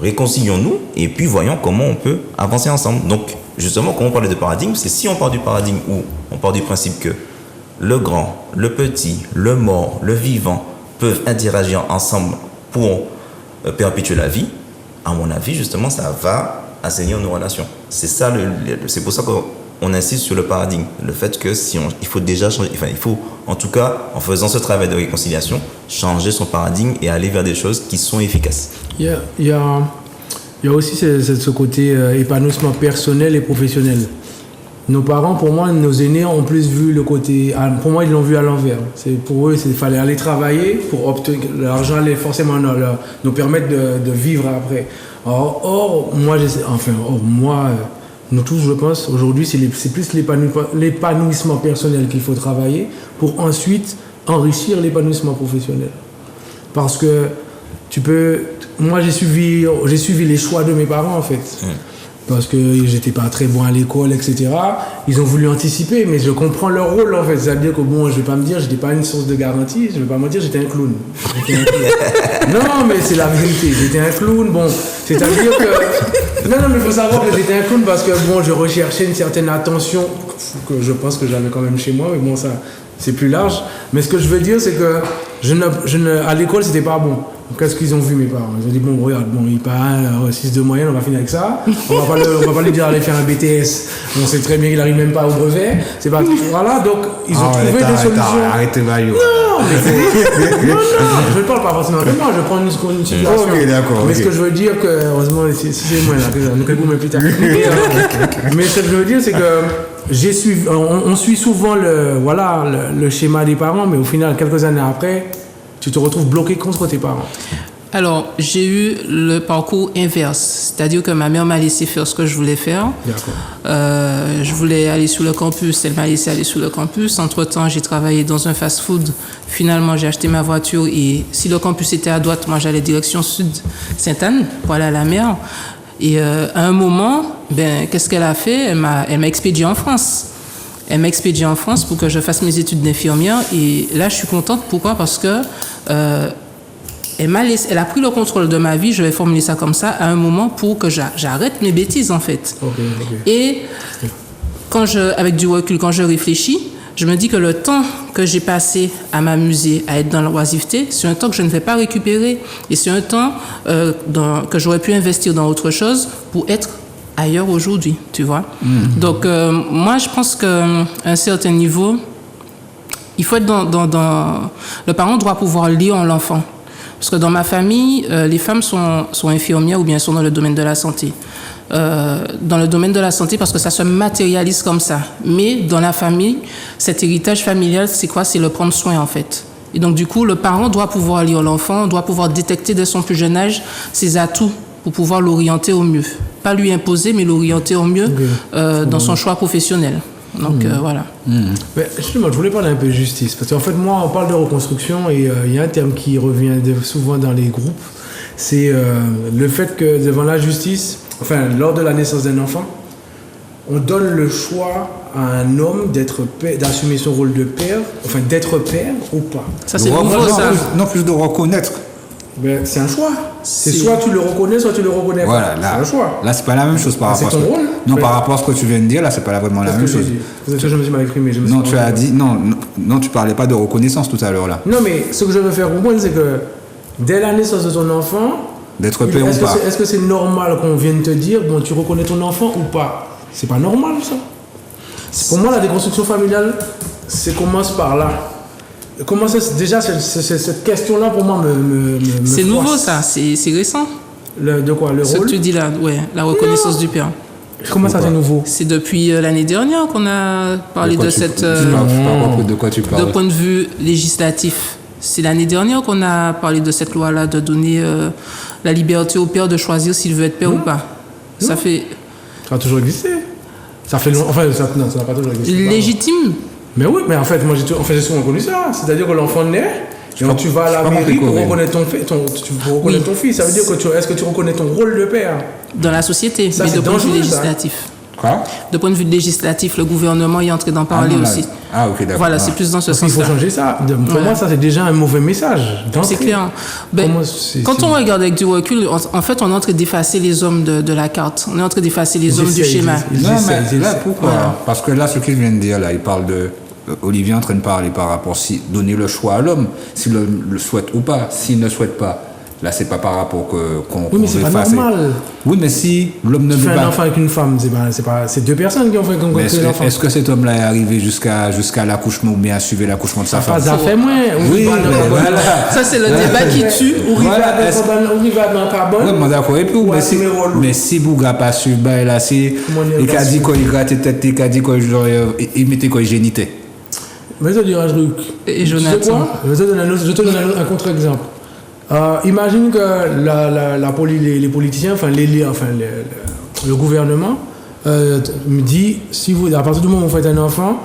[SPEAKER 6] Réconcilions-nous et puis voyons comment on peut avancer ensemble. Donc, justement, quand on parle de paradigme, c'est si on part du paradigme où on part du principe que le grand, le petit, le mort, le vivant peuvent interagir ensemble pour perpétuer la vie, à mon avis, justement, ça va assainir nos relations. C'est ça, c'est pour ça qu'on insiste sur le paradigme. Le fait que il faut déjà changer, il faut, en tout cas, en faisant ce travail de réconciliation, changer son paradigme et aller vers des choses qui sont efficaces.
[SPEAKER 3] Il y a aussi ce côté épanouissement personnel et professionnel. Nos parents, pour moi, nos aînés ont plus vu le côté... Pour moi, ils l'ont vu à l'envers. Pour eux, il fallait aller travailler pour obtenir... L'argent allait forcément nous permettre de vivre après. Or moi, nous tous, je pense, aujourd'hui, c'est plus l'épanouissement personnel qu'il faut travailler pour ensuite enrichir l'épanouissement professionnel. Parce que moi, j'ai suivi les choix de mes parents, en fait. Parce que j'étais pas très bon à l'école, etc. Ils ont voulu anticiper, mais je comprends leur rôle, en fait. C'est-à-dire que, je vais pas me dire, j'étais pas une source de garantie, je vais pas me dire, j'étais un clown. Non, mais c'est la vérité, j'étais un clown, c'est-à-dire que... Non, mais il faut savoir que j'étais un clown parce que, je recherchais une certaine attention, que je pense que j'avais quand même chez moi, mais ça, c'est plus large. Mais ce que je veux dire, c'est que à l'école, c'était pas bon. Qu'est-ce qu'ils ont vu, mes parents? Ils ont dit, regarde, il part 6 de moyenne, on va finir avec ça. On va pas lui dire d'aller faire un BTS. On sait très bien qu'il n'arrive même pas au brevet. C'est pas... Voilà, donc ils ont trouvé des solutions.
[SPEAKER 4] Arrêtez, Mario.
[SPEAKER 3] Non, je ne parle pas forcément de moi, je prends une situation.
[SPEAKER 4] Ok, d'accord.
[SPEAKER 3] Mais ce que je veux dire, heureusement, si c'est moi là, nous quelqu'un plus tard. Mais ce que je veux dire, c'est que on suit souvent le schéma des parents, mais au final, quelques années après, tu te retrouves bloqué contre tes parents.
[SPEAKER 5] Alors, j'ai eu le parcours inverse, c'est-à-dire que ma mère m'a laissé faire ce que je voulais faire.
[SPEAKER 3] D'accord.
[SPEAKER 5] Je voulais aller sur le campus, elle m'a laissé aller sur le campus. Entre-temps, j'ai travaillé dans un fast-food. Finalement, j'ai acheté ma voiture et si le campus était à droite, moi j'allais direction sud, Sainte-Anne, pour aller à la mer. Et à un moment, qu'est-ce qu'elle a fait? Elle m'a expédié en France. Elle m'a expédié en France pour que je fasse mes études d'infirmière. Et là, je suis contente. Pourquoi? Parce que elle a pris le contrôle de ma vie, je vais formuler ça comme ça, à un moment pour que j'arrête mes bêtises, en fait.
[SPEAKER 3] Okay.
[SPEAKER 5] Et avec du recul, quand je réfléchis, je me dis que le temps que j'ai passé à m'amuser, à être dans l'oisiveté, c'est un temps que je ne vais pas récupérer. Et c'est un temps que j'aurais pu investir dans autre chose pour être ailleurs aujourd'hui, tu vois. Donc, moi, je pense qu'à un certain niveau, il faut être le parent doit pouvoir lire en l'enfant. Parce que dans ma famille, les femmes sont infirmières ou bien sont dans le domaine de la santé. Dans le domaine de la santé, parce que ça se matérialise comme ça. Mais dans la famille, cet héritage familial, c'est quoi? C'est le prendre soin, en fait. Et donc, du coup, le parent doit pouvoir lire l'enfant, doit pouvoir détecter dès son plus jeune âge ses atouts pour pouvoir l'orienter au mieux. Pas lui imposer, mais l'orienter au mieux dans son choix professionnel. Donc, voilà.
[SPEAKER 3] Mais justement, je voulais parler un peu de justice. Parce qu'en fait, moi, on parle de reconstruction et il y a un terme qui revient souvent dans les groupes. C'est le fait que devant la justice, lors de la naissance d'un enfant, on donne le choix à un homme d'assumer son rôle de père, enfin d'être père ou pas.
[SPEAKER 5] Ça, c'est nouveau, ça.
[SPEAKER 4] Non, plus de reconnaître.
[SPEAKER 3] Ben, c'est un choix. C'est soit tu le reconnais, soit tu le reconnais
[SPEAKER 4] Voilà,
[SPEAKER 3] pas.
[SPEAKER 4] là,
[SPEAKER 3] C'est un choix.
[SPEAKER 4] là, c'est pas la même chose par
[SPEAKER 3] C'est
[SPEAKER 4] rapport à
[SPEAKER 3] ton
[SPEAKER 4] ce que...
[SPEAKER 3] rôle.
[SPEAKER 4] Non,
[SPEAKER 3] Ouais.
[SPEAKER 4] par rapport à ce que tu viens de dire, là, c'est pas vraiment la même chose.
[SPEAKER 3] Peut-être que je me suis mal exprimé.
[SPEAKER 4] Non, tu as dit... Non, tu parlais pas de reconnaissance tout à l'heure, là.
[SPEAKER 3] Non, mais ce que je veux faire comprendre, c'est que dès la naissance de ton enfant,
[SPEAKER 4] D'être père ou pas.
[SPEAKER 3] est-ce que c'est normal qu'on vienne te dire, bon, tu reconnais ton enfant ou pas? C'est pas normal, ça. Pour moi, la déconstruction familiale, commence par là. Déjà, cette question-là, pour moi, me
[SPEAKER 5] C'est
[SPEAKER 3] froisse.
[SPEAKER 5] nouveau, ça. C'est récent.
[SPEAKER 3] De quoi? Le
[SPEAKER 5] Ce que
[SPEAKER 3] rôle?
[SPEAKER 5] tu dis là, ouais, la reconnaissance du père.
[SPEAKER 3] Comment ça, c'est nouveau?
[SPEAKER 5] C'est depuis l'année dernière qu'on a parlé de cette...
[SPEAKER 4] Tu parles de quoi tu
[SPEAKER 5] de
[SPEAKER 4] parles?
[SPEAKER 5] point de vue législatif. C'est l'année dernière qu'on a parlé de cette loi-là, de donner la liberté au père de choisir s'il veut être père ou pas. Ça fait
[SPEAKER 3] Ça a toujours existé. Ça fait longtemps. Enfin, ça n'a pas toujours existé.
[SPEAKER 5] légitime.
[SPEAKER 3] Mais oui, mais en fait, moi, j'ai souvent connu ça. C'est-à-dire que l'enfant naît, et quand tu vas à la mairie pour reconnaître ton fils. Ça veut dire que est-ce que tu reconnais ton rôle de père?
[SPEAKER 5] Dans la société,
[SPEAKER 3] Ça,
[SPEAKER 5] mais
[SPEAKER 3] c'est
[SPEAKER 5] de point de vue
[SPEAKER 3] dangereux, ça.
[SPEAKER 5] législatif.
[SPEAKER 4] Quoi?
[SPEAKER 5] De point de vue législatif, le gouvernement est en train d'en parler
[SPEAKER 4] non, là.
[SPEAKER 5] aussi.
[SPEAKER 4] Ah, ok, d'accord.
[SPEAKER 5] Voilà,
[SPEAKER 4] Ah.
[SPEAKER 5] c'est plus dans ce
[SPEAKER 3] Parce qu'il faut
[SPEAKER 5] sens-là.
[SPEAKER 3] changer ça. Pour
[SPEAKER 5] Voilà.
[SPEAKER 3] moi, ça, c'est déjà un mauvais message.
[SPEAKER 5] C'est clair. Ben,
[SPEAKER 3] Pour moi, c'est-
[SPEAKER 5] quand
[SPEAKER 3] c'est-
[SPEAKER 5] on regarde avec du recul, en fait, on est en train d'effacer les hommes de la carte. On est en train d'effacer les hommes du schéma.
[SPEAKER 4] Non, mais là, pourquoi? Parce que là, ce qu'il vient de dire, là, il parle de... Olivier est en train de parler par rapport si donner le choix à l'homme, s'il le souhaite ou pas. S'il ne souhaite pas, là, c'est pas par rapport qu'on
[SPEAKER 3] Oui, mais c'est
[SPEAKER 4] veut
[SPEAKER 3] pas
[SPEAKER 4] effacer.
[SPEAKER 3] normal.
[SPEAKER 4] Oui, mais si l'homme ne
[SPEAKER 3] Tu
[SPEAKER 4] veut
[SPEAKER 3] fais un
[SPEAKER 4] pas...
[SPEAKER 3] enfant avec une femme, c'est deux personnes qui ont fait
[SPEAKER 4] Mais
[SPEAKER 3] créé l'enfant.
[SPEAKER 4] est-ce que cet homme-là est arrivé jusqu'à l'accouchement ou bien a suivi l'accouchement de sa femme?
[SPEAKER 3] Ça fait moins.
[SPEAKER 4] Oui, mais voilà.
[SPEAKER 5] Ça, c'est le débat qui tue.
[SPEAKER 3] Ou il
[SPEAKER 4] Voilà,
[SPEAKER 3] va
[SPEAKER 4] est-ce-
[SPEAKER 3] dans le carbone.
[SPEAKER 4] Oui, mais d'accord, et puis,
[SPEAKER 3] Ou
[SPEAKER 4] mais
[SPEAKER 3] un
[SPEAKER 4] si,
[SPEAKER 3] numéro lourd.
[SPEAKER 4] mais si Bouga pas su, bah, là, si,
[SPEAKER 3] Comment on est
[SPEAKER 4] il a
[SPEAKER 3] pas
[SPEAKER 4] dit
[SPEAKER 3] su?
[SPEAKER 4] qu'il gratte tête, il a dit qu'il mettait qu'il génitait.
[SPEAKER 3] Mais je vais te dire un truc.
[SPEAKER 5] Et
[SPEAKER 3] Tu sais
[SPEAKER 5] Jonathan.
[SPEAKER 3] quoi? Je te donne un contre-exemple. Imagine que les politiciens, le gouvernement me dit, à partir du moment où vous faites un enfant,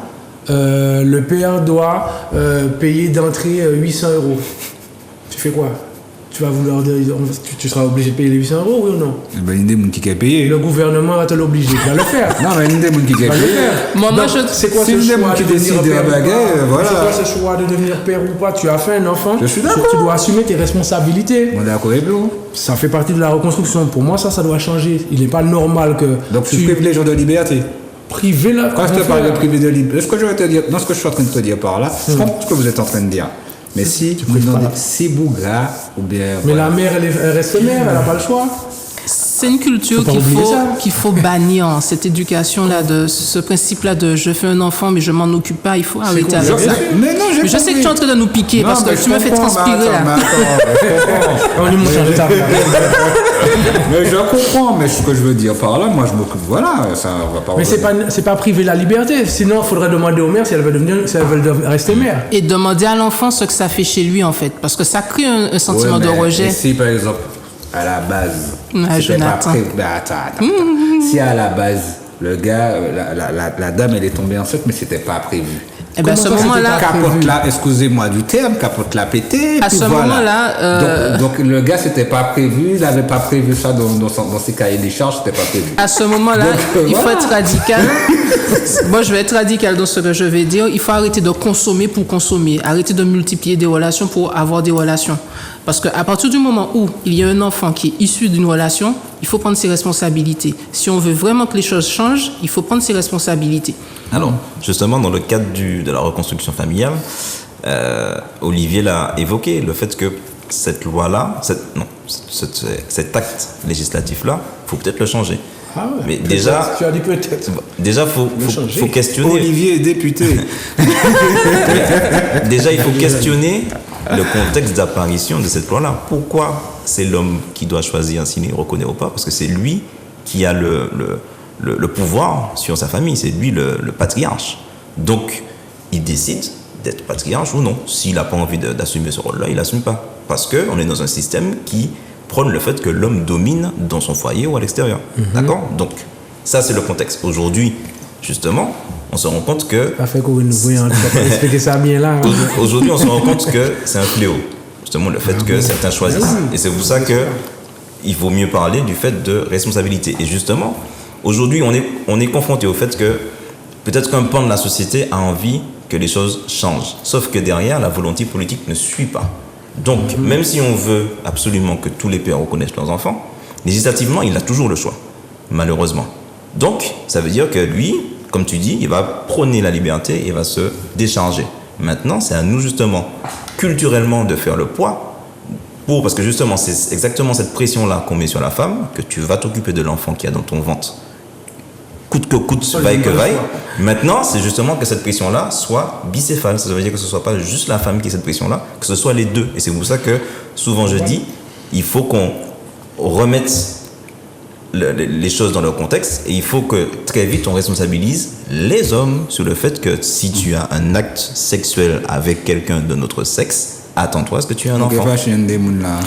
[SPEAKER 3] le père doit payer d'entrée 800 €. Tu fais quoi? Tu vas vouloir dire, tu seras obligé de payer les 800 €, oui ou non?
[SPEAKER 4] Ben, il y a des gens qui ont payé.
[SPEAKER 3] Le gouvernement va te l'obliger, tu vas le faire.
[SPEAKER 4] Non, mais il y a des gens qui ont
[SPEAKER 3] Tu vas le
[SPEAKER 4] payé.
[SPEAKER 3] faire.
[SPEAKER 5] Moi,
[SPEAKER 3] Donc,
[SPEAKER 5] je-
[SPEAKER 3] c'est quoi
[SPEAKER 4] si
[SPEAKER 3] ce
[SPEAKER 4] le
[SPEAKER 3] choix
[SPEAKER 4] démon qui
[SPEAKER 3] de devenir
[SPEAKER 4] décide de
[SPEAKER 3] père
[SPEAKER 4] la
[SPEAKER 3] ou pas?
[SPEAKER 4] baguette, voilà.
[SPEAKER 3] C'est quoi ce choix de devenir père ou pas? Tu as fait un enfant,
[SPEAKER 4] Je suis d'accord.
[SPEAKER 3] tu dois assumer tes responsabilités.
[SPEAKER 4] On est d'accord avec vous.
[SPEAKER 3] Ça fait partie de la reconstruction. Pour moi, ça doit changer. Il n'est pas normal que
[SPEAKER 4] Donc, tu privilèges de liberté.
[SPEAKER 3] priver la...
[SPEAKER 4] Quand je te parle de privilège de liberté, ce que je vais te dire, non, ce que je suis en train de te dire par là, je comprends ce que vous êtes en train de dire. Mais si Bouga ou bien.
[SPEAKER 3] Mais
[SPEAKER 4] voilà.
[SPEAKER 3] la mère, elle reste mère, elle n'a pas le choix.
[SPEAKER 5] C'est une culture
[SPEAKER 3] Faut pas oublier ça.
[SPEAKER 5] qu'il faut bannir, cette éducation-là, ce principe-là de je fais un enfant mais je m'en occupe pas, il faut arrêter
[SPEAKER 3] quoi,
[SPEAKER 5] avec ça.
[SPEAKER 4] Mais non,
[SPEAKER 5] Mais je sais que tu es en train de nous piquer
[SPEAKER 4] Non,
[SPEAKER 5] parce
[SPEAKER 4] mais
[SPEAKER 5] que
[SPEAKER 4] je
[SPEAKER 5] tu me fais
[SPEAKER 4] comprends,
[SPEAKER 5] transpirer
[SPEAKER 4] mais
[SPEAKER 5] là.
[SPEAKER 3] On lui montre changer ça.
[SPEAKER 4] Mais je comprends, mais ce que je veux dire par là, moi je m'occupe, voilà, ça va pas.
[SPEAKER 3] Mais c'est pas priver la liberté. Sinon, il faudrait demander aux mères si elles veulent rester mères.
[SPEAKER 5] Et demander à l'enfant ce que ça fait chez lui en fait, parce que ça crée un sentiment de rejet.
[SPEAKER 4] Si par exemple, à la base,
[SPEAKER 5] Ah,
[SPEAKER 4] c'était pas
[SPEAKER 5] Jonathan.
[SPEAKER 4] prévu. Ben, attends. Si à la base, le gars, la dame, elle est tombée enceinte, mais c'était pas prévu.
[SPEAKER 5] Et bien à ce
[SPEAKER 3] Comment ça,
[SPEAKER 5] moment-là,
[SPEAKER 3] c'était pas
[SPEAKER 4] Capote là, excusez-moi du terme, capote la pété.
[SPEAKER 5] À
[SPEAKER 4] puis
[SPEAKER 5] ce
[SPEAKER 4] voilà.
[SPEAKER 5] moment-là,
[SPEAKER 4] donc le gars, c'était pas prévu, il n'avait pas prévu ça dans ses cahiers des charges, c'était pas prévu.
[SPEAKER 5] à ce moment-là,
[SPEAKER 4] Donc,
[SPEAKER 5] il faut
[SPEAKER 4] voilà.
[SPEAKER 5] être radical. Moi, je vais être radical dans ce que je vais dire. Il faut arrêter de consommer pour consommer. Arrêter de multiplier des relations pour avoir des relations. Parce qu'à partir du moment où il y a un enfant qui est issu d'une relation, il faut prendre ses responsabilités. Si on veut vraiment que les choses changent, il faut prendre ses responsabilités.
[SPEAKER 6] Alors, justement, dans le cadre de la reconstruction familiale, Olivier l'a évoqué, le fait que cette loi-là, cet acte législatif-là, il faut peut-être le changer.
[SPEAKER 3] Ah ouais,
[SPEAKER 6] Mais
[SPEAKER 3] peut-être.
[SPEAKER 6] déjà,
[SPEAKER 3] Tu as dit peut-être.
[SPEAKER 6] faut questionner.
[SPEAKER 4] Olivier est député.
[SPEAKER 6] Déjà, il faut questionner le contexte d'apparition de cette loi-là. Pourquoi c'est l'homme qui doit choisir s'il le reconnaît ou pas? Parce que c'est lui qui a le pouvoir sur sa famille. C'est lui le patriarche. Donc, il décide d'être patriarche ou non. S'il n'a pas envie d'assumer ce rôle-là, il n'assume pas. Parce qu'on est dans un système qui prône le fait que l'homme domine dans son foyer ou à l'extérieur. D'accord? Donc, ça, c'est le contexte. Aujourd'hui, justement, on se rend compte que...
[SPEAKER 3] Pas fait Corinne, oui, on ne peut pas expliquer ça bien là.
[SPEAKER 6] Aujourd'hui, on se rend compte que c'est un fléau. Justement, le fait que certains choisissent. Et c'est pour ça qu'il vaut mieux parler du fait de responsabilité. Et justement, Aujourd'hui, on est confronté au fait que peut-être qu'un pan de la société a envie que les choses changent. Sauf que derrière, la volonté politique ne suit pas. Donc, même si on veut absolument que tous les pères reconnaissent leurs enfants, législativement, il a toujours le choix, malheureusement. Donc, ça veut dire que lui, comme tu dis, il va prôner la liberté et il va se décharger. Maintenant, c'est à nous, justement, culturellement, de faire le poids parce que, justement, c'est exactement cette pression-là qu'on met sur la femme, que tu vas t'occuper de l'enfant qu'il y a dans ton ventre. Coûte que coûte, vaille que vaille. Maintenant, c'est justement que cette pression-là soit bicéphale. Ça veut dire que ce ne soit pas juste la femme qui ait cette pression-là, que ce soit les deux. Et c'est pour ça que, souvent, je dis, il faut qu'on remette les choses dans leur contexte et il faut que très vite on responsabilise les hommes sur le fait que si tu as un acte sexuel avec quelqu'un de notre sexe, attends-toi à ce que tu aies un enfant.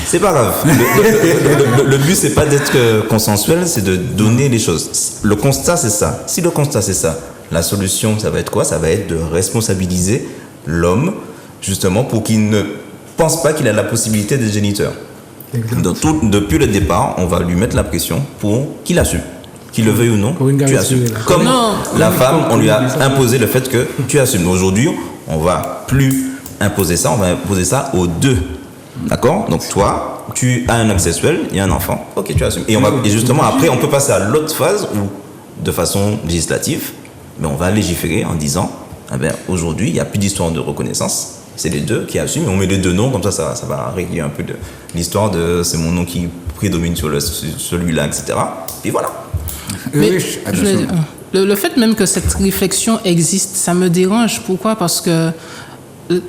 [SPEAKER 6] C'est pas grave. Le but c'est pas d'être consensuel, c'est de donner les choses. Le constat c'est ça. Si le constat c'est ça, la solution ça va être quoi? Ça va être de responsabiliser l'homme justement pour qu'il ne pense pas qu'il a la possibilité d'être géniteur. Depuis le départ, on va lui mettre la pression pour qu'il assume. Qu'il le veuille ou non, tu assumes. Comme la femme, on lui a imposé le fait que tu assumes. Aujourd'hui, on va plus imposer ça, on va imposer ça aux deux. D'accord? Donc toi, tu as un acte sexuel, il y a un enfant, ok, tu assumes. Et justement, après, on peut passer à l'autre phase où, de façon législative, mais on va légiférer en disant, aujourd'hui, il n'y a plus d'histoire de reconnaissance. C'est les deux qui assument. On met les deux noms, comme ça va régler un peu de l'histoire de c'est mon nom qui prédomine sur celui-là, etc. Et voilà.
[SPEAKER 5] Mais le fait même que cette réflexion existe, ça me dérange. Pourquoi? Parce que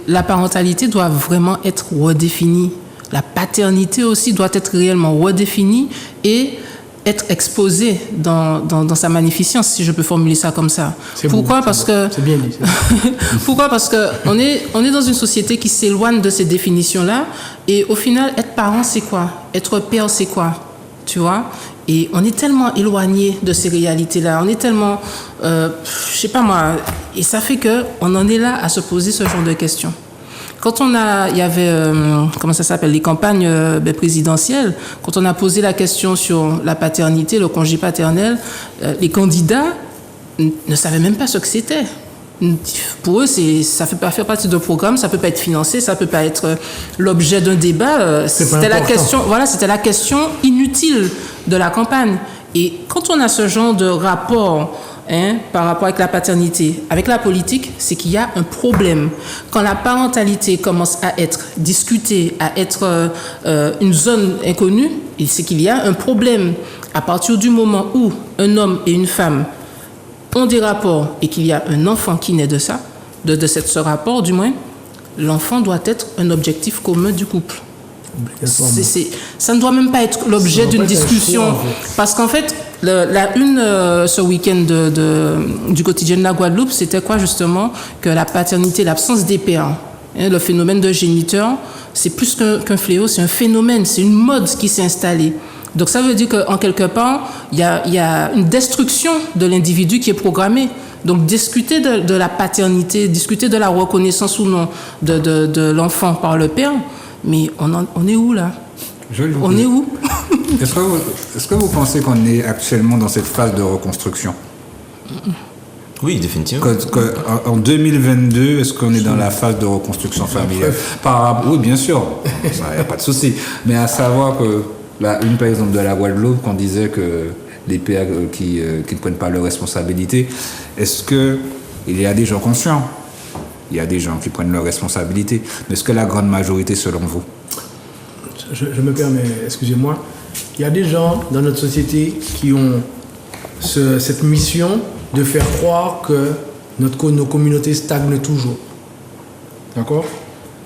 [SPEAKER 5] la parentalité doit vraiment être redéfinie. La paternité aussi doit être réellement redéfinie et être exposée dans sa magnificence, si je peux formuler ça comme ça. Pourquoi? Parce que
[SPEAKER 3] c'est bien dit.
[SPEAKER 5] Pourquoi? Parce que on est dans une société qui s'éloigne de ces définitions-là et au final, être parent, c'est quoi? Être père, c'est quoi? Tu vois? Et on est tellement éloigné de ces réalités-là. On est tellement, je sais pas moi, et ça fait que on en est là à se poser ce genre de questions. Quand il y avait, comment ça s'appelle, les campagnes présidentielles, quand on a posé la question sur la paternité, le congé paternel, les candidats ne savaient même pas ce que c'était. Pour eux, ça ne peut pas faire partie d'un programme, ça ne peut pas être financé, ça ne peut pas être l'objet d'un débat. C'était la question inutile de la campagne. Et quand on a ce genre de rapport, par rapport avec la paternité, avec la politique, c'est qu'il y a un problème. Quand la parentalité commence à être discutée, à être une zone inconnue, c'est qu'il y a un problème. À partir du moment où un homme et une femme ont des rapports et qu'il y a un enfant qui naît de ça, de ce rapport du moins, l'enfant doit être un objectif commun du couple. Ça ne doit même pas être l'objet d'une discussion. Parce qu'en fait, la une ce week-end du quotidien de la Guadeloupe, c'était quoi justement? Que la paternité, l'absence des pères, le phénomène de géniteur, c'est plus qu'un fléau, c'est un phénomène, c'est une mode qui s'est installée. Donc ça veut dire qu'en quelque part, il y a une destruction de l'individu qui est programmée. Donc discuter de la paternité, discuter de la reconnaissance ou non de l'enfant par le père, mais on est où là? On est où?
[SPEAKER 4] Est-ce que vous pensez qu'on est actuellement dans cette phase de reconstruction?
[SPEAKER 6] Oui, définitivement.
[SPEAKER 4] En 2022, est-ce qu'on est dans la phase de reconstruction familiale? Oui, bien sûr, il n'y a pas de souci. Mais à savoir que, une par exemple de la Guadeloupe, qu'on disait que les pères qui ne prennent pas leurs responsabilités, est-ce qu'il y a des gens conscients? Il y a des gens qui prennent leurs responsabilités. Mais est-ce que la grande majorité, selon vous?
[SPEAKER 3] Je me permets, excusez-moi. Il y a des gens dans notre société qui ont cette mission de faire croire que nos communautés stagnent toujours. D'accord?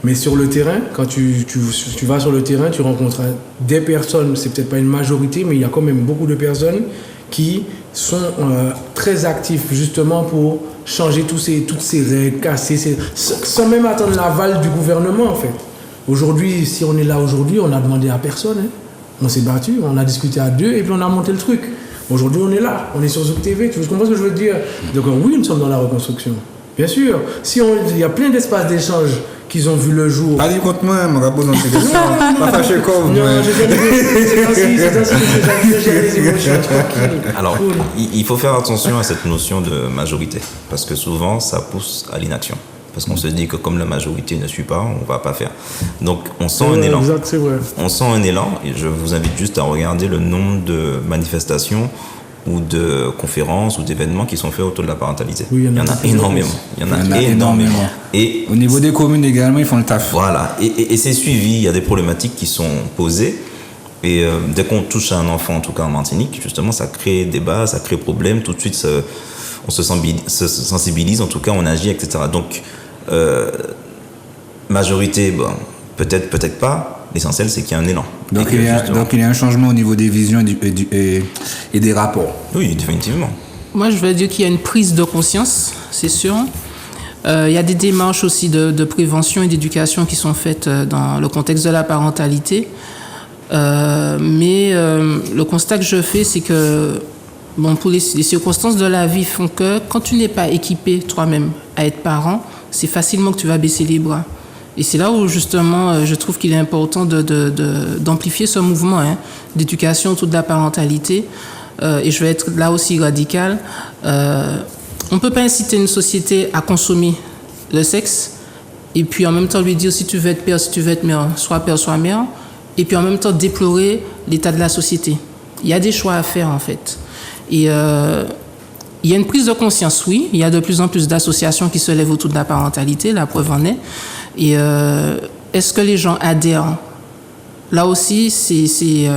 [SPEAKER 3] Mais sur le terrain, quand tu vas sur le terrain, tu rencontres des personnes, c'est peut-être pas une majorité, mais il y a quand même beaucoup de personnes qui sont très actifs justement pour changer toutes ces règles, casser, sans même attendre l'aval du gouvernement en fait. Aujourd'hui, si on est là aujourd'hui, on n'a demandé à personne. On s'est battu, on a discuté à deux et puis on a monté le truc. Aujourd'hui, on est là, on est sur Zouk TV, tu comprends ce que je veux dire? Donc oui, nous sommes dans la reconstruction. Bien sûr. Il y a plein d'espaces d'échange qui ont vu le jour.
[SPEAKER 4] Allez, contre moi, je me rappelle dans ces questions. Pas fâché comme.
[SPEAKER 3] Non, je gère les émotions, tranquille.
[SPEAKER 6] Alors,
[SPEAKER 3] Cool.
[SPEAKER 6] il faut faire attention à cette notion de majorité, parce que souvent, ça pousse à l'inaction. Parce qu'on se dit que comme la majorité ne suit pas, on ne va pas faire. Donc, on sent un élan.
[SPEAKER 3] Exact, c'est vrai.
[SPEAKER 6] On sent un élan, et je vous invite juste à regarder le nombre de manifestations ou de conférences ou d'événements qui sont faits autour de la parentalité.
[SPEAKER 3] Oui,
[SPEAKER 6] il y en a énormément. Il y en a énormément. Et
[SPEAKER 4] Au niveau des communes également, ils font le taf.
[SPEAKER 6] voilà, et c'est suivi, il y a des problématiques qui sont posées. Et dès qu'on touche à un enfant, en tout cas en Martinique, justement, ça crée débat, ça crée problème. Tout de suite, on se sensibilise, en tout cas, on agit, etc. Donc, majorité, bon, peut-être pas. L'essentiel, c'est qu'il y a un élan.
[SPEAKER 4] Donc,
[SPEAKER 6] Et que,
[SPEAKER 4] il y a un changement au niveau des visions et des rapports.
[SPEAKER 6] oui, définitivement.
[SPEAKER 5] Moi, je veux dire qu'il y a une prise de conscience, c'est sûr. Il y a des démarches aussi de prévention et d'éducation qui sont faites dans le contexte de la parentalité. Mais le constat que je fais, c'est que pour les circonstances de la vie font que quand tu n'es pas équipé toi-même à être parent, c'est facilement que tu vas baisser les bras. Et c'est là où justement je trouve qu'il est important d'amplifier ce mouvement d'éducation autour de la parentalité. Et je vais être là aussi radical. On ne peut pas inciter une société à consommer le sexe et puis en même temps lui dire si tu veux être père, si tu veux être mère, soit père, soit mère. Et puis en même temps déplorer l'état de la société. Il y a des choix à faire en fait. Et il y a une prise de conscience, oui. Il y a de plus en plus d'associations qui se lèvent autour de la parentalité, la preuve en est. Et est-ce que les gens adhèrent? Là aussi, c'est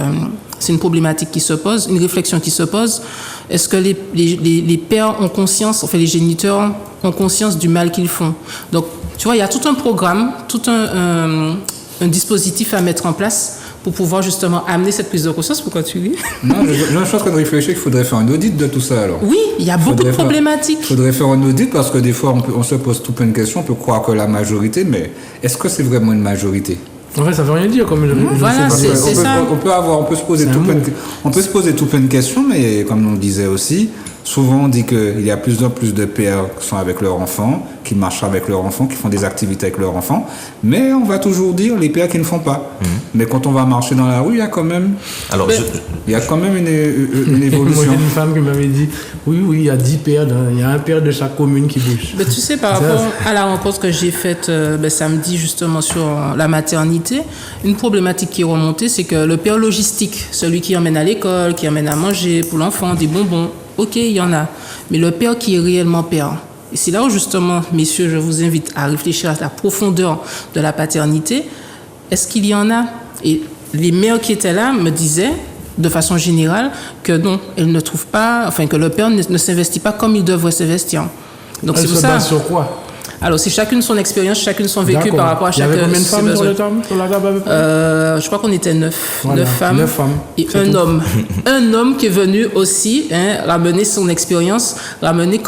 [SPEAKER 5] une problématique qui se pose, une réflexion qui se pose. Est-ce que les pères ont conscience, enfin les géniteurs ont conscience du mal qu'ils font? Donc, tu vois, il y a tout un programme, tout un dispositif à mettre en place pour pouvoir justement amener cette prise de conscience. Pourquoi tu ris?
[SPEAKER 4] Non, je pense qu'on réfléchit qu'il faudrait faire un audit de tout ça alors.
[SPEAKER 5] Oui, il y a beaucoup de problématiques.
[SPEAKER 4] Il faudrait faire un audit parce que des fois on se pose tout plein de questions, on peut croire que la majorité, mais est-ce que c'est vraiment une majorité?
[SPEAKER 3] En fait, ça veut rien dire comme
[SPEAKER 5] Voilà,
[SPEAKER 3] je sais pas.
[SPEAKER 5] c'est ça.
[SPEAKER 4] On peut se poser tout plein de questions, mais comme on le disait aussi, souvent on dit qu'il y a plus en plus de pères qui sont avec leurs enfants, qui marchent avec leurs enfants, qui font des activités avec leurs enfants, mais on va toujours dire les pères qui ne font pas. Mais quand on va marcher dans la rue, il y a quand même,
[SPEAKER 6] Alors,
[SPEAKER 4] une
[SPEAKER 3] Moi,
[SPEAKER 4] évolution.
[SPEAKER 3] j'ai une femme qui m'avait dit oui, il y a 10 pères, il y a un père de chaque commune qui bouge.
[SPEAKER 5] Mais tu sais, par rapport à la rencontre que j'ai faite samedi justement sur la maternité, une problématique qui est remontée, c'est que le père logistique, celui qui emmène à l'école, qui emmène à manger pour l'enfant, des bonbons, ok, il y en a. Mais le père qui est réellement père, et c'est là où justement, messieurs, je vous invite à réfléchir à la profondeur de la paternité. Est-ce qu'il y en a? Et les mères qui étaient là me disaient, de façon générale, que non, elles ne trouvent pas, enfin que le père ne s'investit pas comme il devrait s'investir. Donc c'est pour ça.
[SPEAKER 3] Base sur quoi?
[SPEAKER 5] Alors c'est chacune son expérience, chacune son vécu
[SPEAKER 3] D'accord.
[SPEAKER 5] par rapport à chaque.
[SPEAKER 3] Il y avait combien de femmes sur la table à peu près?
[SPEAKER 5] Je crois qu'on était 9.
[SPEAKER 3] Voilà,
[SPEAKER 5] 9 femmes.
[SPEAKER 3] 9 femmes.
[SPEAKER 5] Et
[SPEAKER 3] C'est
[SPEAKER 5] un
[SPEAKER 3] tout.
[SPEAKER 5] homme. Un homme qui est venu aussi ramener son expérience, ramener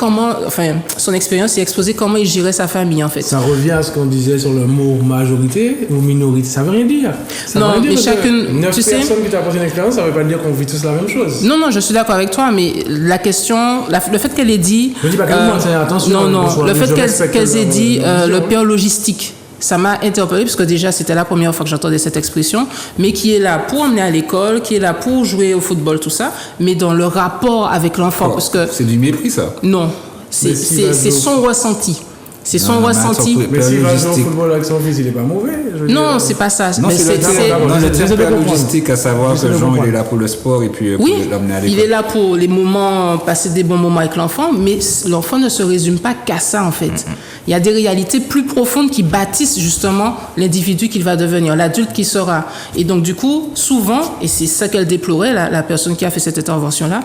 [SPEAKER 5] son expérience et exposer comment il gérait sa famille en fait.
[SPEAKER 3] Ça revient à ce qu'on disait sur le mot majorité ou minorité. Ça veut rien dire. Ça
[SPEAKER 5] Non,
[SPEAKER 3] veut rien dire
[SPEAKER 5] mais
[SPEAKER 3] parce que
[SPEAKER 5] chacune-
[SPEAKER 3] 9
[SPEAKER 5] tu sais-
[SPEAKER 3] personnes qui t'apportent une expérience, ça veut pas dire qu'on vit tous la même chose.
[SPEAKER 5] Non, je suis d'accord avec toi, mais la question, le fait qu'elle ait dit...
[SPEAKER 3] Je dis pas qu'elle ment, c'est attention,
[SPEAKER 5] Non, le fait
[SPEAKER 3] je respecte
[SPEAKER 5] qu'elle ait dit
[SPEAKER 3] leur
[SPEAKER 5] le
[SPEAKER 3] vision.
[SPEAKER 5] père logistique, ça m'a interpellée, parce que déjà, c'était la première fois que j'entendais cette expression, mais qui est là pour emmener à l'école, qui est là pour jouer au football, tout ça, mais dans le rapport avec l'enfant, parce que...
[SPEAKER 4] C'est du mépris ça.
[SPEAKER 5] Non, c'est
[SPEAKER 3] Mais s'il va jouer au-
[SPEAKER 5] son ressenti. C'est son
[SPEAKER 4] Non, mais
[SPEAKER 5] ressenti.
[SPEAKER 4] attends,
[SPEAKER 3] Mais s'il va jouer au
[SPEAKER 4] logistique.
[SPEAKER 3] football avec son fils, il est pas mauvais. je veux
[SPEAKER 5] Non,
[SPEAKER 3] dire.
[SPEAKER 5] c'est pas ça.
[SPEAKER 4] Non,
[SPEAKER 5] Mais
[SPEAKER 4] c'est le
[SPEAKER 3] d'accord.
[SPEAKER 4] terme
[SPEAKER 3] J'essaie de comprendre.
[SPEAKER 4] logistique, à savoir
[SPEAKER 3] J'essaie
[SPEAKER 4] que
[SPEAKER 3] de
[SPEAKER 4] Jean il
[SPEAKER 3] comprendre.
[SPEAKER 4] est là pour le sport et puis
[SPEAKER 5] Oui,
[SPEAKER 4] pour l'amener à
[SPEAKER 5] il est
[SPEAKER 4] l'école.
[SPEAKER 5] là pour les moments, passer des bons moments avec l'enfant, mais l'enfant ne se résume pas qu'à ça en fait. Il y a des réalités plus profondes qui bâtissent justement l'individu qu'il va devenir, l'adulte qui sera. Et donc du coup, souvent, et c'est ça qu'elle déplorait, la personne qui a fait cette intervention-là,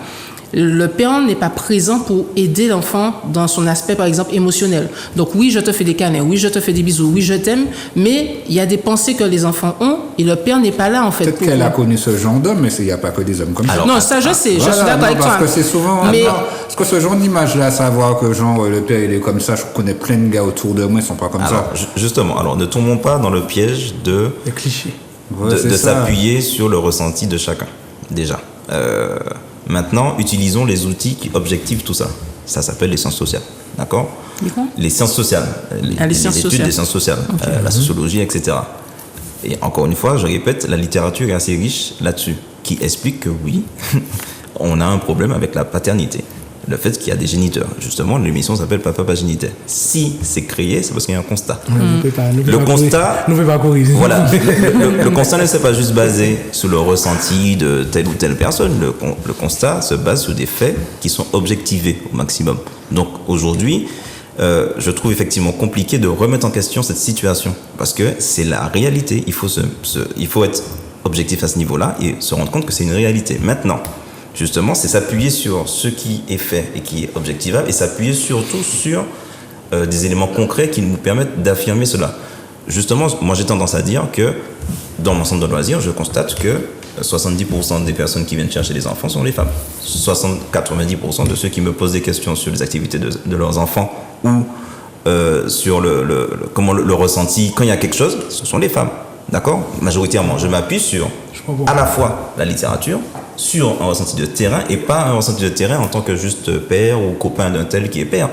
[SPEAKER 5] le parent n'est pas présent pour aider l'enfant dans son aspect, par exemple, émotionnel. Donc oui, je te fais des câlins, oui, je te fais des bisous, oui, je t'aime, mais il y a des pensées que les enfants ont et le père n'est pas là, en fait.
[SPEAKER 4] Peut-être
[SPEAKER 5] pour-
[SPEAKER 4] qu'elle a connu ce genre d'homme, mais il n'y a pas que des hommes comme ça.
[SPEAKER 6] Alors,
[SPEAKER 5] Non, ça, je sais, je
[SPEAKER 4] Voilà,
[SPEAKER 5] suis d'accord
[SPEAKER 4] non,
[SPEAKER 5] avec toi.
[SPEAKER 4] parce que c'est souvent.
[SPEAKER 5] Mais-
[SPEAKER 4] Parce que ce genre d'image-là, savoir que genre le père il est comme ça, je connais plein de gars autour de moi, ils sont pas comme
[SPEAKER 6] alors, justement, ne tombons pas dans le piège de
[SPEAKER 3] Les clichés.
[SPEAKER 4] ça. Ouais, c'est
[SPEAKER 6] de
[SPEAKER 4] ça.
[SPEAKER 6] s'appuyer sur le ressenti de chacun, déjà. Maintenant, utilisons les outils qui objectivent tout ça. Ça s'appelle les sciences sociales. d'accord?
[SPEAKER 5] D'accord.
[SPEAKER 6] Les sciences sociales,
[SPEAKER 5] Les sciences
[SPEAKER 6] études
[SPEAKER 5] sociales.
[SPEAKER 6] des sciences sociales, la sociologie, etc. Et encore une fois, je répète, la littérature est assez riche là-dessus, qui explique que oui, on a un problème avec la paternité. Le fait qu'il y a des géniteurs. Justement, l'émission s'appelle Papa pas géniteur. Si c'est créé, c'est parce qu'il y a un constat. Le constat,
[SPEAKER 3] ne fait pas courir.
[SPEAKER 6] voilà, le constat ne s'est pas juste basé sur le ressenti de telle ou telle personne. Le constat se base sur des faits qui sont objectivés au maximum. Donc aujourd'hui, je trouve effectivement compliqué de remettre en question cette situation parce que c'est la réalité. Il faut être objectif à ce niveau-là et se rendre compte que c'est une réalité. Maintenant, justement, c'est s'appuyer sur ce qui est fait et qui est objectivable et s'appuyer surtout sur des éléments concrets qui nous permettent d'affirmer cela. Justement, moi j'ai tendance à dire que dans mon centre de loisirs, je constate que 70% des personnes qui viennent chercher les enfants sont les femmes. 90% de ceux qui me posent des questions sur les activités de leurs enfants ou sur le ressenti quand il y a quelque chose, ce sont les femmes. D'accord? Majoritairement, je m'appuie sur à la fois la littérature, sur un ressenti de terrain et pas un ressenti de terrain en tant que juste père ou copain d'un tel qui est père.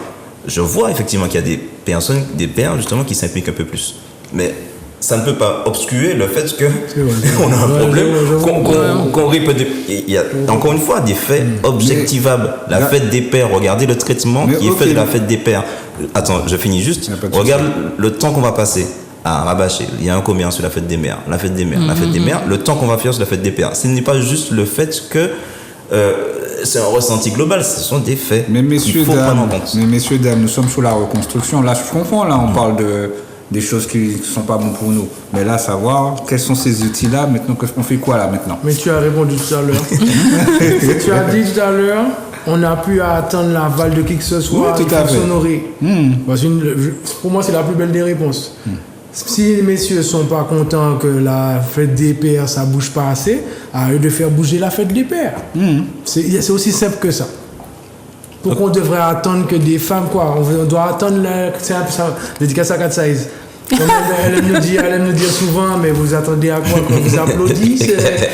[SPEAKER 6] Je vois effectivement qu'il y a des personnes, des pères justement qui s'impliquent un peu plus. Mais ça ne peut pas obscurer le fait qu'on a un problème, qu'on répète. Il y a encore une fois des faits objectivables. La fête des pères, regardez le traitement qui est fait de la fête des pères. Attends, je finis juste. Regarde le temps qu'on va passer à rabâcher. Il y a un combien sur la fête des mères, la fête des mères, la fête des mères, le temps qu'on va faire sur la fête des pères. Ce n'est pas juste le fait que c'est un ressenti global, ce sont des faits.
[SPEAKER 4] Mais messieurs, dames, nous sommes sur la reconstruction. Là, je comprends, là, on parle des choses qui ne sont pas bonnes pour nous. Mais là, savoir quels sont ces outils-là, maintenant, qu'on fait quoi là maintenant?
[SPEAKER 3] Mais tu as répondu tout à l'heure. Tu as dit tout à l'heure, on n'a plus à attendre l'aval de qui que ce soit,
[SPEAKER 4] oui, tout à fait.
[SPEAKER 3] S'honorer. Pour moi, c'est la plus belle des réponses. Si les messieurs ne sont pas contents que la fête des pères, ça ne bouge pas assez, à eux de faire bouger la fête des pères. C'est aussi simple que ça. Pourquoi on devrait attendre que des femmes, quoi? On doit attendre c'est un peu ça, dédicace à Cat Size. Elle aime nous dire souvent, mais vous attendez à quoi? Qu'on vous applaudisse?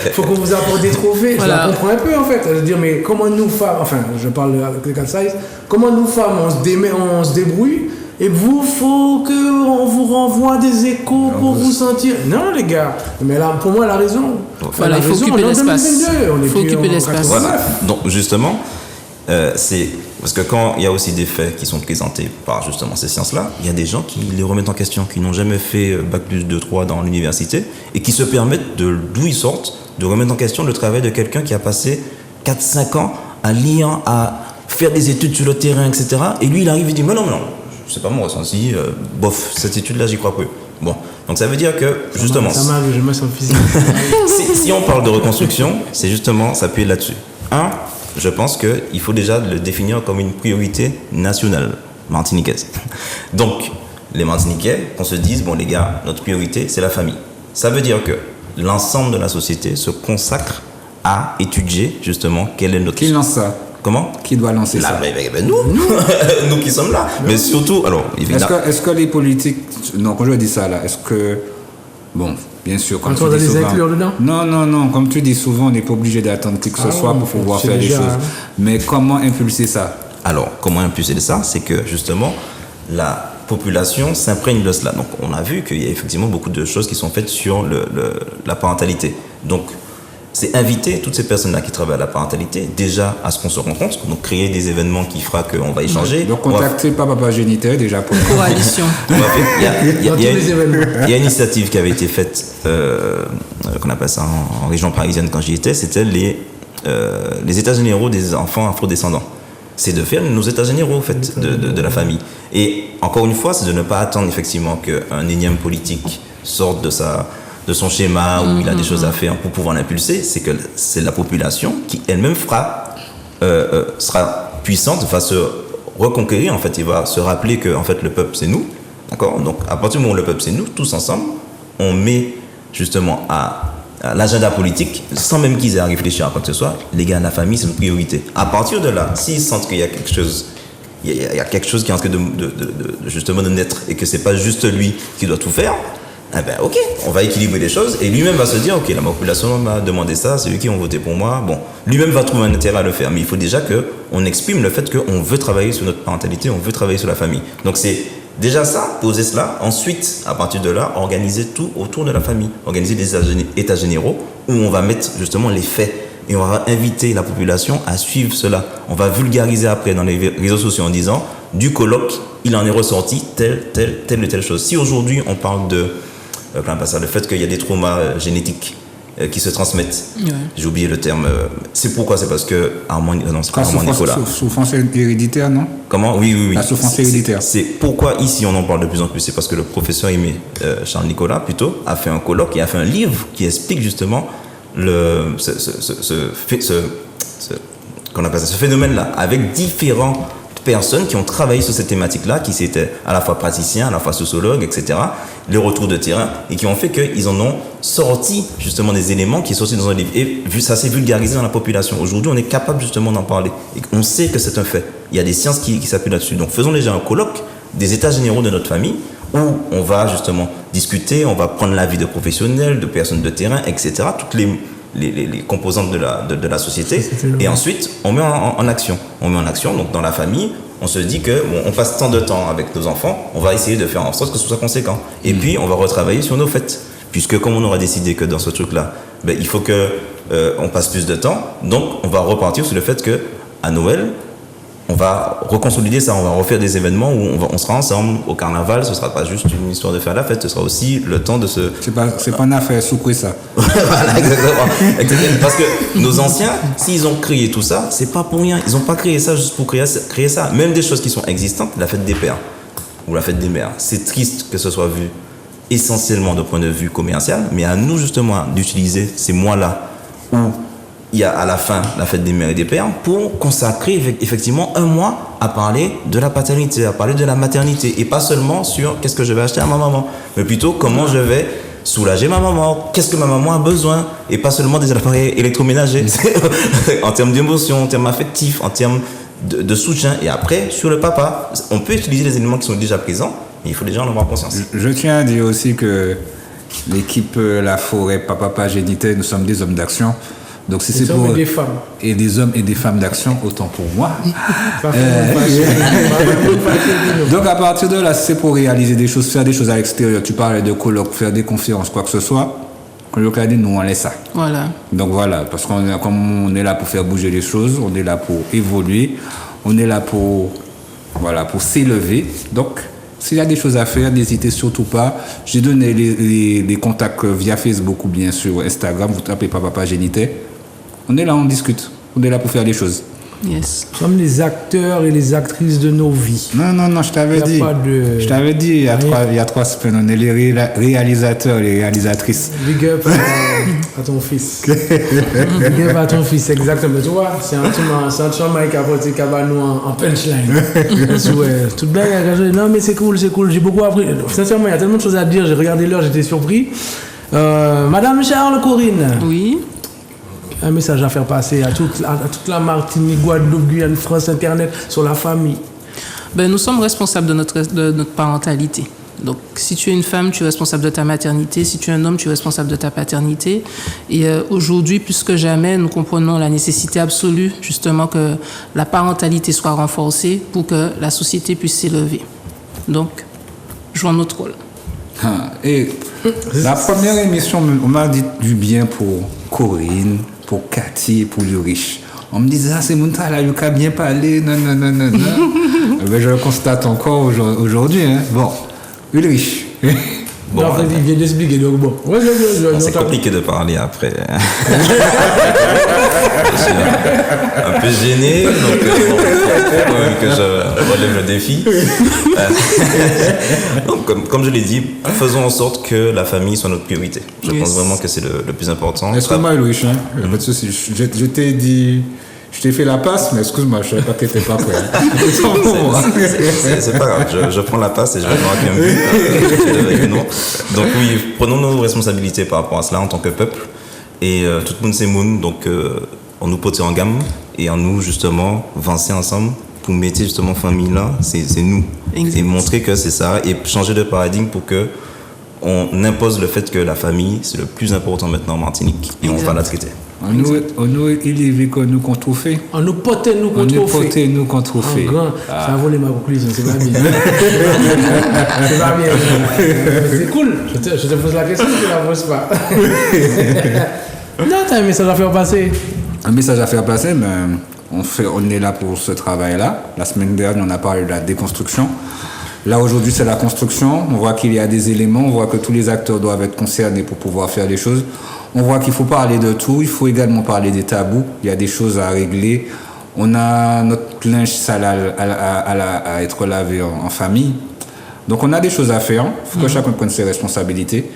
[SPEAKER 3] Il faut qu'on vous apporte des trophées. Voilà. Je la comprends un peu en fait. Je veux dire, mais comment nous femmes, enfin, je parle de Cat Size, comment nous femmes, on se débrouille? Et vous, faut qu'on vous renvoie des échos pour vous sentir. Non, les gars. Mais là, pour moi, elle a raison.
[SPEAKER 5] Voilà, il faut occuper l'espace. Il faut occuper l'espace.
[SPEAKER 6] Voilà. Donc, justement, c'est parce que quand il y a aussi des faits qui sont présentés par justement ces sciences-là, il y a des gens qui les remettent en question, qui n'ont jamais fait Bac plus 2, 3 dans l'université et qui se permettent, d'où ils sortent, de remettre en question le travail de quelqu'un qui a passé 4-5 ans à lire, à faire des études sur le terrain, etc. Et lui, il arrive et dit, mais non, c'est pas mon ressenti, bof, cette étude-là, j'y crois peu. Bon, donc ça veut dire que, justement...
[SPEAKER 3] Ça m'arrive, je me sens physique.
[SPEAKER 6] si on parle de reconstruction, c'est justement s'appuyer là-dessus. Je pense qu'il faut déjà le définir comme une priorité nationale martiniquaise. Donc, les Martiniquais, qu'on se dise, bon les gars, notre priorité, c'est la famille. Ça veut dire que l'ensemble de la société se consacre à étudier, justement, quel est notre...
[SPEAKER 4] Qui lance ça?
[SPEAKER 6] Comment?
[SPEAKER 4] Qui doit lancer ça?
[SPEAKER 6] Nous nous qui sommes là. Mais surtout, alors, évidemment...
[SPEAKER 4] Est-ce que les politiques... Non, quand je dis ça, là, est-ce que... Bon, bien sûr, comme tu dis souvent...
[SPEAKER 3] inclure dedans?
[SPEAKER 4] Non, comme tu dis souvent, on n'est pas obligé d'attendre qui que ce soit pour pouvoir faire des choses. Mais comment impulser ça?
[SPEAKER 6] Alors, comment impulser ça? C'est que, justement, la population s'imprègne de cela. Donc, on a vu qu'il y a effectivement beaucoup de choses qui sont faites sur la parentalité. Donc, c'est inviter toutes ces personnes-là qui travaillent à la parentalité déjà à ce qu'on se rencontre, donc créer des événements qui fera qu'on va échanger.
[SPEAKER 4] Donc contacter Papa Géniteur déjà pour
[SPEAKER 5] coalition.
[SPEAKER 6] Il y a une initiative qui avait été faite, qu'on appelle ça en région parisienne quand j'y étais, c'était les états généraux des enfants afrodescendants. C'est de faire nos états généraux en fait, de la famille. Et encore une fois, c'est de ne pas attendre effectivement qu'un énième politique sorte de son schéma où il a des choses à faire pour pouvoir l'impulser, c'est que c'est la population qui elle-même sera puissante, va se reconquérir en fait, il va se rappeler que en fait le peuple c'est nous, d'accord? Donc à partir du moment où le peuple c'est nous, tous ensemble, on met justement à l'agenda politique, sans même qu'ils aient à réfléchir à quoi que ce soit, les gars, la famille c'est une priorité. À partir de là, s'ils sentent qu'il y a quelque chose, il y a quelque chose qui est en train de justement de naître et que c'est pas juste lui qui doit tout faire, Ah ben ok, on va équilibrer les choses et lui-même va se dire ok, la population m'a demandé ça, c'est eux qui ont voté pour moi. Bon, lui-même va trouver un intérêt à le faire, mais il faut déjà qu'on exprime le fait qu'on veut travailler sur notre parentalité, on veut travailler sur la famille. Donc c'est déjà ça, poser cela. Ensuite, à partir de là, organiser tout autour de la famille, organiser des états généraux où on va mettre justement les faits et on va inviter la population à suivre cela. On va vulgariser après dans les réseaux sociaux en disant du colloque, il en est ressorti telle et telle chose. Si aujourd'hui on parle de le fait qu'il y a des traumas génétiques qui se transmettent. Ouais. J'ai oublié le terme. C'est pourquoi? C'est parce que Armand Nicolas.
[SPEAKER 4] Souffrance héréditaire, non?
[SPEAKER 6] Comment? Oui.
[SPEAKER 4] La souffrance héréditaire.
[SPEAKER 6] C'est pourquoi ici on en parle de plus en plus. C'est parce que le professeur Aimé Charles Nicolas plutôt a fait un colloque et a fait un livre qui explique justement ce phénomène-là avec différents personnes qui ont travaillé sur cette thématique-là, qui étaient à la fois praticiens, à la fois sociologues, etc., les retours de terrain, et qui ont fait qu'ils en ont sorti justement des éléments qui sont sortis dans un livre. Et ça s'est vulgarisé dans la population. Aujourd'hui, on est capable justement d'en parler. Et on sait que c'est un fait. Il y a des sciences qui s'appuient là-dessus. Donc faisons déjà un colloque des états généraux de notre famille, où on va justement discuter, on va prendre l'avis de professionnels, de personnes de terrain, etc., toutes les composantes de la société, et ensuite on met en action. On met en action, donc dans la famille, on se dit que bon, on passe tant de temps avec nos enfants, on va essayer de faire en sorte que ce soit conséquent. Et puis on va retravailler sur nos fêtes, puisque comme on aura décidé que dans ce truc-là, il faut que on passe plus de temps, donc on va repartir sur le fait que à Noël, on va reconsolider ça, on va refaire des événements où on sera ensemble. Au carnaval, ce ne sera pas juste une histoire de faire la fête, ce sera aussi le temps de se...
[SPEAKER 4] C'est pas une affaire souper ça.
[SPEAKER 6] Voilà, exactement. Parce que nos anciens, s'ils ont créé tout ça, c'est pas pour rien. Ils n'ont pas créé ça juste pour créer ça. Même des choses qui sont existantes, la fête des pères ou la fête des mères, c'est triste que ce soit vu essentiellement de point de vue commercial, mais à nous justement d'utiliser ces mois-là où il y a à la fin la fête des mères et des pères pour consacrer effectivement un mois à parler de la paternité, à parler de la maternité, et pas seulement sur qu'est-ce que je vais acheter à ma maman, mais plutôt comment je vais soulager ma maman, qu'est-ce que ma maman a besoin, et pas seulement des appareils électroménagers en termes d'émotion, en termes affectifs, en termes de soutien. Et après sur le papa, on peut utiliser les éléments qui sont déjà présents, mais il faut déjà en avoir conscience.
[SPEAKER 4] Je tiens à dire aussi que l'équipe La Forêt Papa Génité, nous sommes des hommes d'action. Donc si c'est pour
[SPEAKER 3] des femmes
[SPEAKER 4] et des hommes et des femmes d'action, autant pour moi. Donc à partir de là, c'est pour réaliser des choses, faire des choses à l'extérieur. Tu parlais de colloques, faire des conférences, quoi que ce soit. Colloque a dit nous on laisse ça. Voilà. Donc voilà, parce qu'on est là pour faire bouger les choses, on est là pour évoluer, on est là pour s'élever. Donc s'il y a des choses à faire, n'hésitez surtout pas. J'ai donné les contacts via Facebook ou bien sur Instagram. Vous tapez Papa Génité. On est là, on discute. On est là pour faire des choses.
[SPEAKER 5] Yes.
[SPEAKER 3] Nous sommes les acteurs et les actrices de nos vies.
[SPEAKER 4] Non, je t'avais dit. Je t'avais dit il y a 3 semaines, on est les réalisateurs, les réalisatrices.
[SPEAKER 3] Big up à ton fils. Big up à ton fils, exactement. Tu vois, c'est un chamaï qui a porté nous en punchline. Toute blague, non mais c'est cool, j'ai beaucoup appris. Sincèrement, il y a tellement de choses à dire, j'ai regardé l'heure, j'étais surpris. Madame Charles Corinne.
[SPEAKER 5] Oui.
[SPEAKER 3] Un message à faire passer à toute la Martinique, Guadeloupe, Guyane, France, Internet, sur la famille.
[SPEAKER 5] Nous sommes responsables de notre parentalité. Donc, si tu es une femme, tu es responsable de ta maternité. Si tu es un homme, tu es responsable de ta paternité. Et aujourd'hui, plus que jamais, nous comprenons la nécessité absolue, justement, que la parentalité soit renforcée pour que la société puisse s'élever. Donc, jouons notre rôle.
[SPEAKER 4] Et la première émission, on m'a dit du bien pour Corinne, pour Cathy et pour Ulrich. On me disait, c'est mon tas là, il a bien parlé, non. Mais je le constate encore aujourd'hui. Hein. Bon, Ulrich.
[SPEAKER 3] Bon, il vient d'expliquer, donc bon.
[SPEAKER 6] C'est compliqué de parler après. Je suis un peu gêné, donc faut quand même que je relève le défi. Donc, comme je l'ai dit, faisons en sorte que la famille soit notre priorité. Je pense vraiment que c'est le plus important.
[SPEAKER 4] Excuse-moi, Ulrich, pas de souci. Je t'ai dit... Je t'ai fait la passe, mais excuse-moi, je ne savais pas que tu n'étais pas prêt.
[SPEAKER 6] C'est pas grave, je prends la passe et je vais marquer un but. Donc oui, prenons nos responsabilités par rapport à cela en tant que peuple. Et tout le monde c'est moun, donc on nous porte en gamme et en nous justement avancer ensemble pour mettre justement famille là, c'est nous. Exactement. Et montrer que c'est ça et changer de paradigme pour que on impose le fait que la famille, c'est le plus important maintenant en Martinique. Et on va la traiter.
[SPEAKER 4] On nous élevé que nous qu'on trouve fait.
[SPEAKER 3] On nous pote nous
[SPEAKER 4] On
[SPEAKER 3] qu'on
[SPEAKER 4] nous
[SPEAKER 3] trouve fait.
[SPEAKER 4] pote nous qu'on trouve fait.
[SPEAKER 3] Ça a volé ma conclusion, c'est pas bien. C'est pas bien. C'est cool. Je te pose la question, tu la poses pas. Non, t'as un message à faire passer.
[SPEAKER 4] Un message à faire passer, mais on est là pour ce travail-là. La semaine dernière, on a parlé de la déconstruction. Là, aujourd'hui, c'est la construction. On voit qu'il y a des éléments. On voit que tous les acteurs doivent être concernés pour pouvoir faire les choses. On voit qu'il faut parler de tout. Il faut également parler des tabous. Il y a des choses à régler. On a notre linge sale à être lavé en famille. Donc, on a des choses à faire. Il faut que chacun prenne ses responsabilités.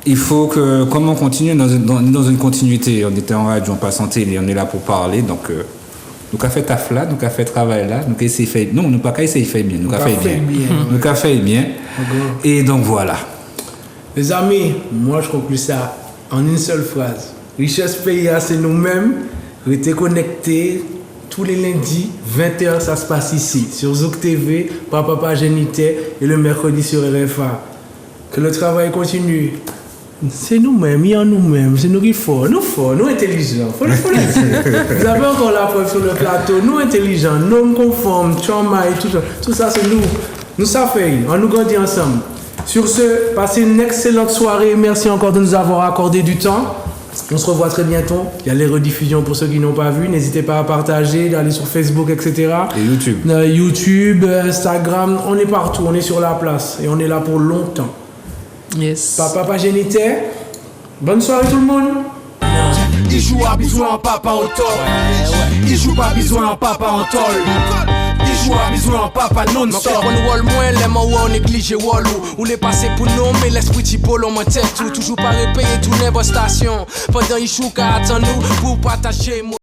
[SPEAKER 4] Il faut que, comme on continue dans une continuité, on était en radio, on passe en télé, on est là pour parler. Donc, nous avons fait taf là, nous avons fait travail là, nous avons essayé de faire. Non, nous n'avons pas essayé de faire bien, nous avons fait bien. Nous avons fait bien. Et donc voilà.
[SPEAKER 3] Les amis, moi je conclue ça en une seule phrase. Richesse PIA, c'est nous-mêmes. Restez connectés tous les lundis, 20h, ça se passe ici, sur Zouk TV, Papa Génité, et le mercredi sur RFA. Que le travail continue. C'est nous-mêmes, il y a nous-mêmes, c'est nous qui forts, nous intelligents. Faut le dire. Vous avez encore la preuve sur le plateau, nous intelligents, nous conformes, trauma et tout ça c'est nous. Nous ça fait, on nous grandit ensemble. Sur ce, passez une excellente soirée, merci encore de nous avoir accordé du temps. On se revoit très bientôt. Il y a les rediffusions pour ceux qui n'ont pas vu. N'hésitez pas à partager, d'aller sur Facebook, etc.
[SPEAKER 4] Et YouTube.
[SPEAKER 3] YouTube, Instagram, on est partout, on est sur la place et on est là pour longtemps.
[SPEAKER 5] Yes.
[SPEAKER 3] Papa Génité, bonne soirée tout le monde.
[SPEAKER 1] Il joue à besoin en papa au top. Il joue pas besoin en papa en tol. Il joue à besoin en papa non-stop.
[SPEAKER 2] On wall moins les mots on néglige wall ou les passer pour nous mais l'esprit tipolo mon tête tout toujours pas repayer tout les station pendant il joue qu'à attendre nous pour partager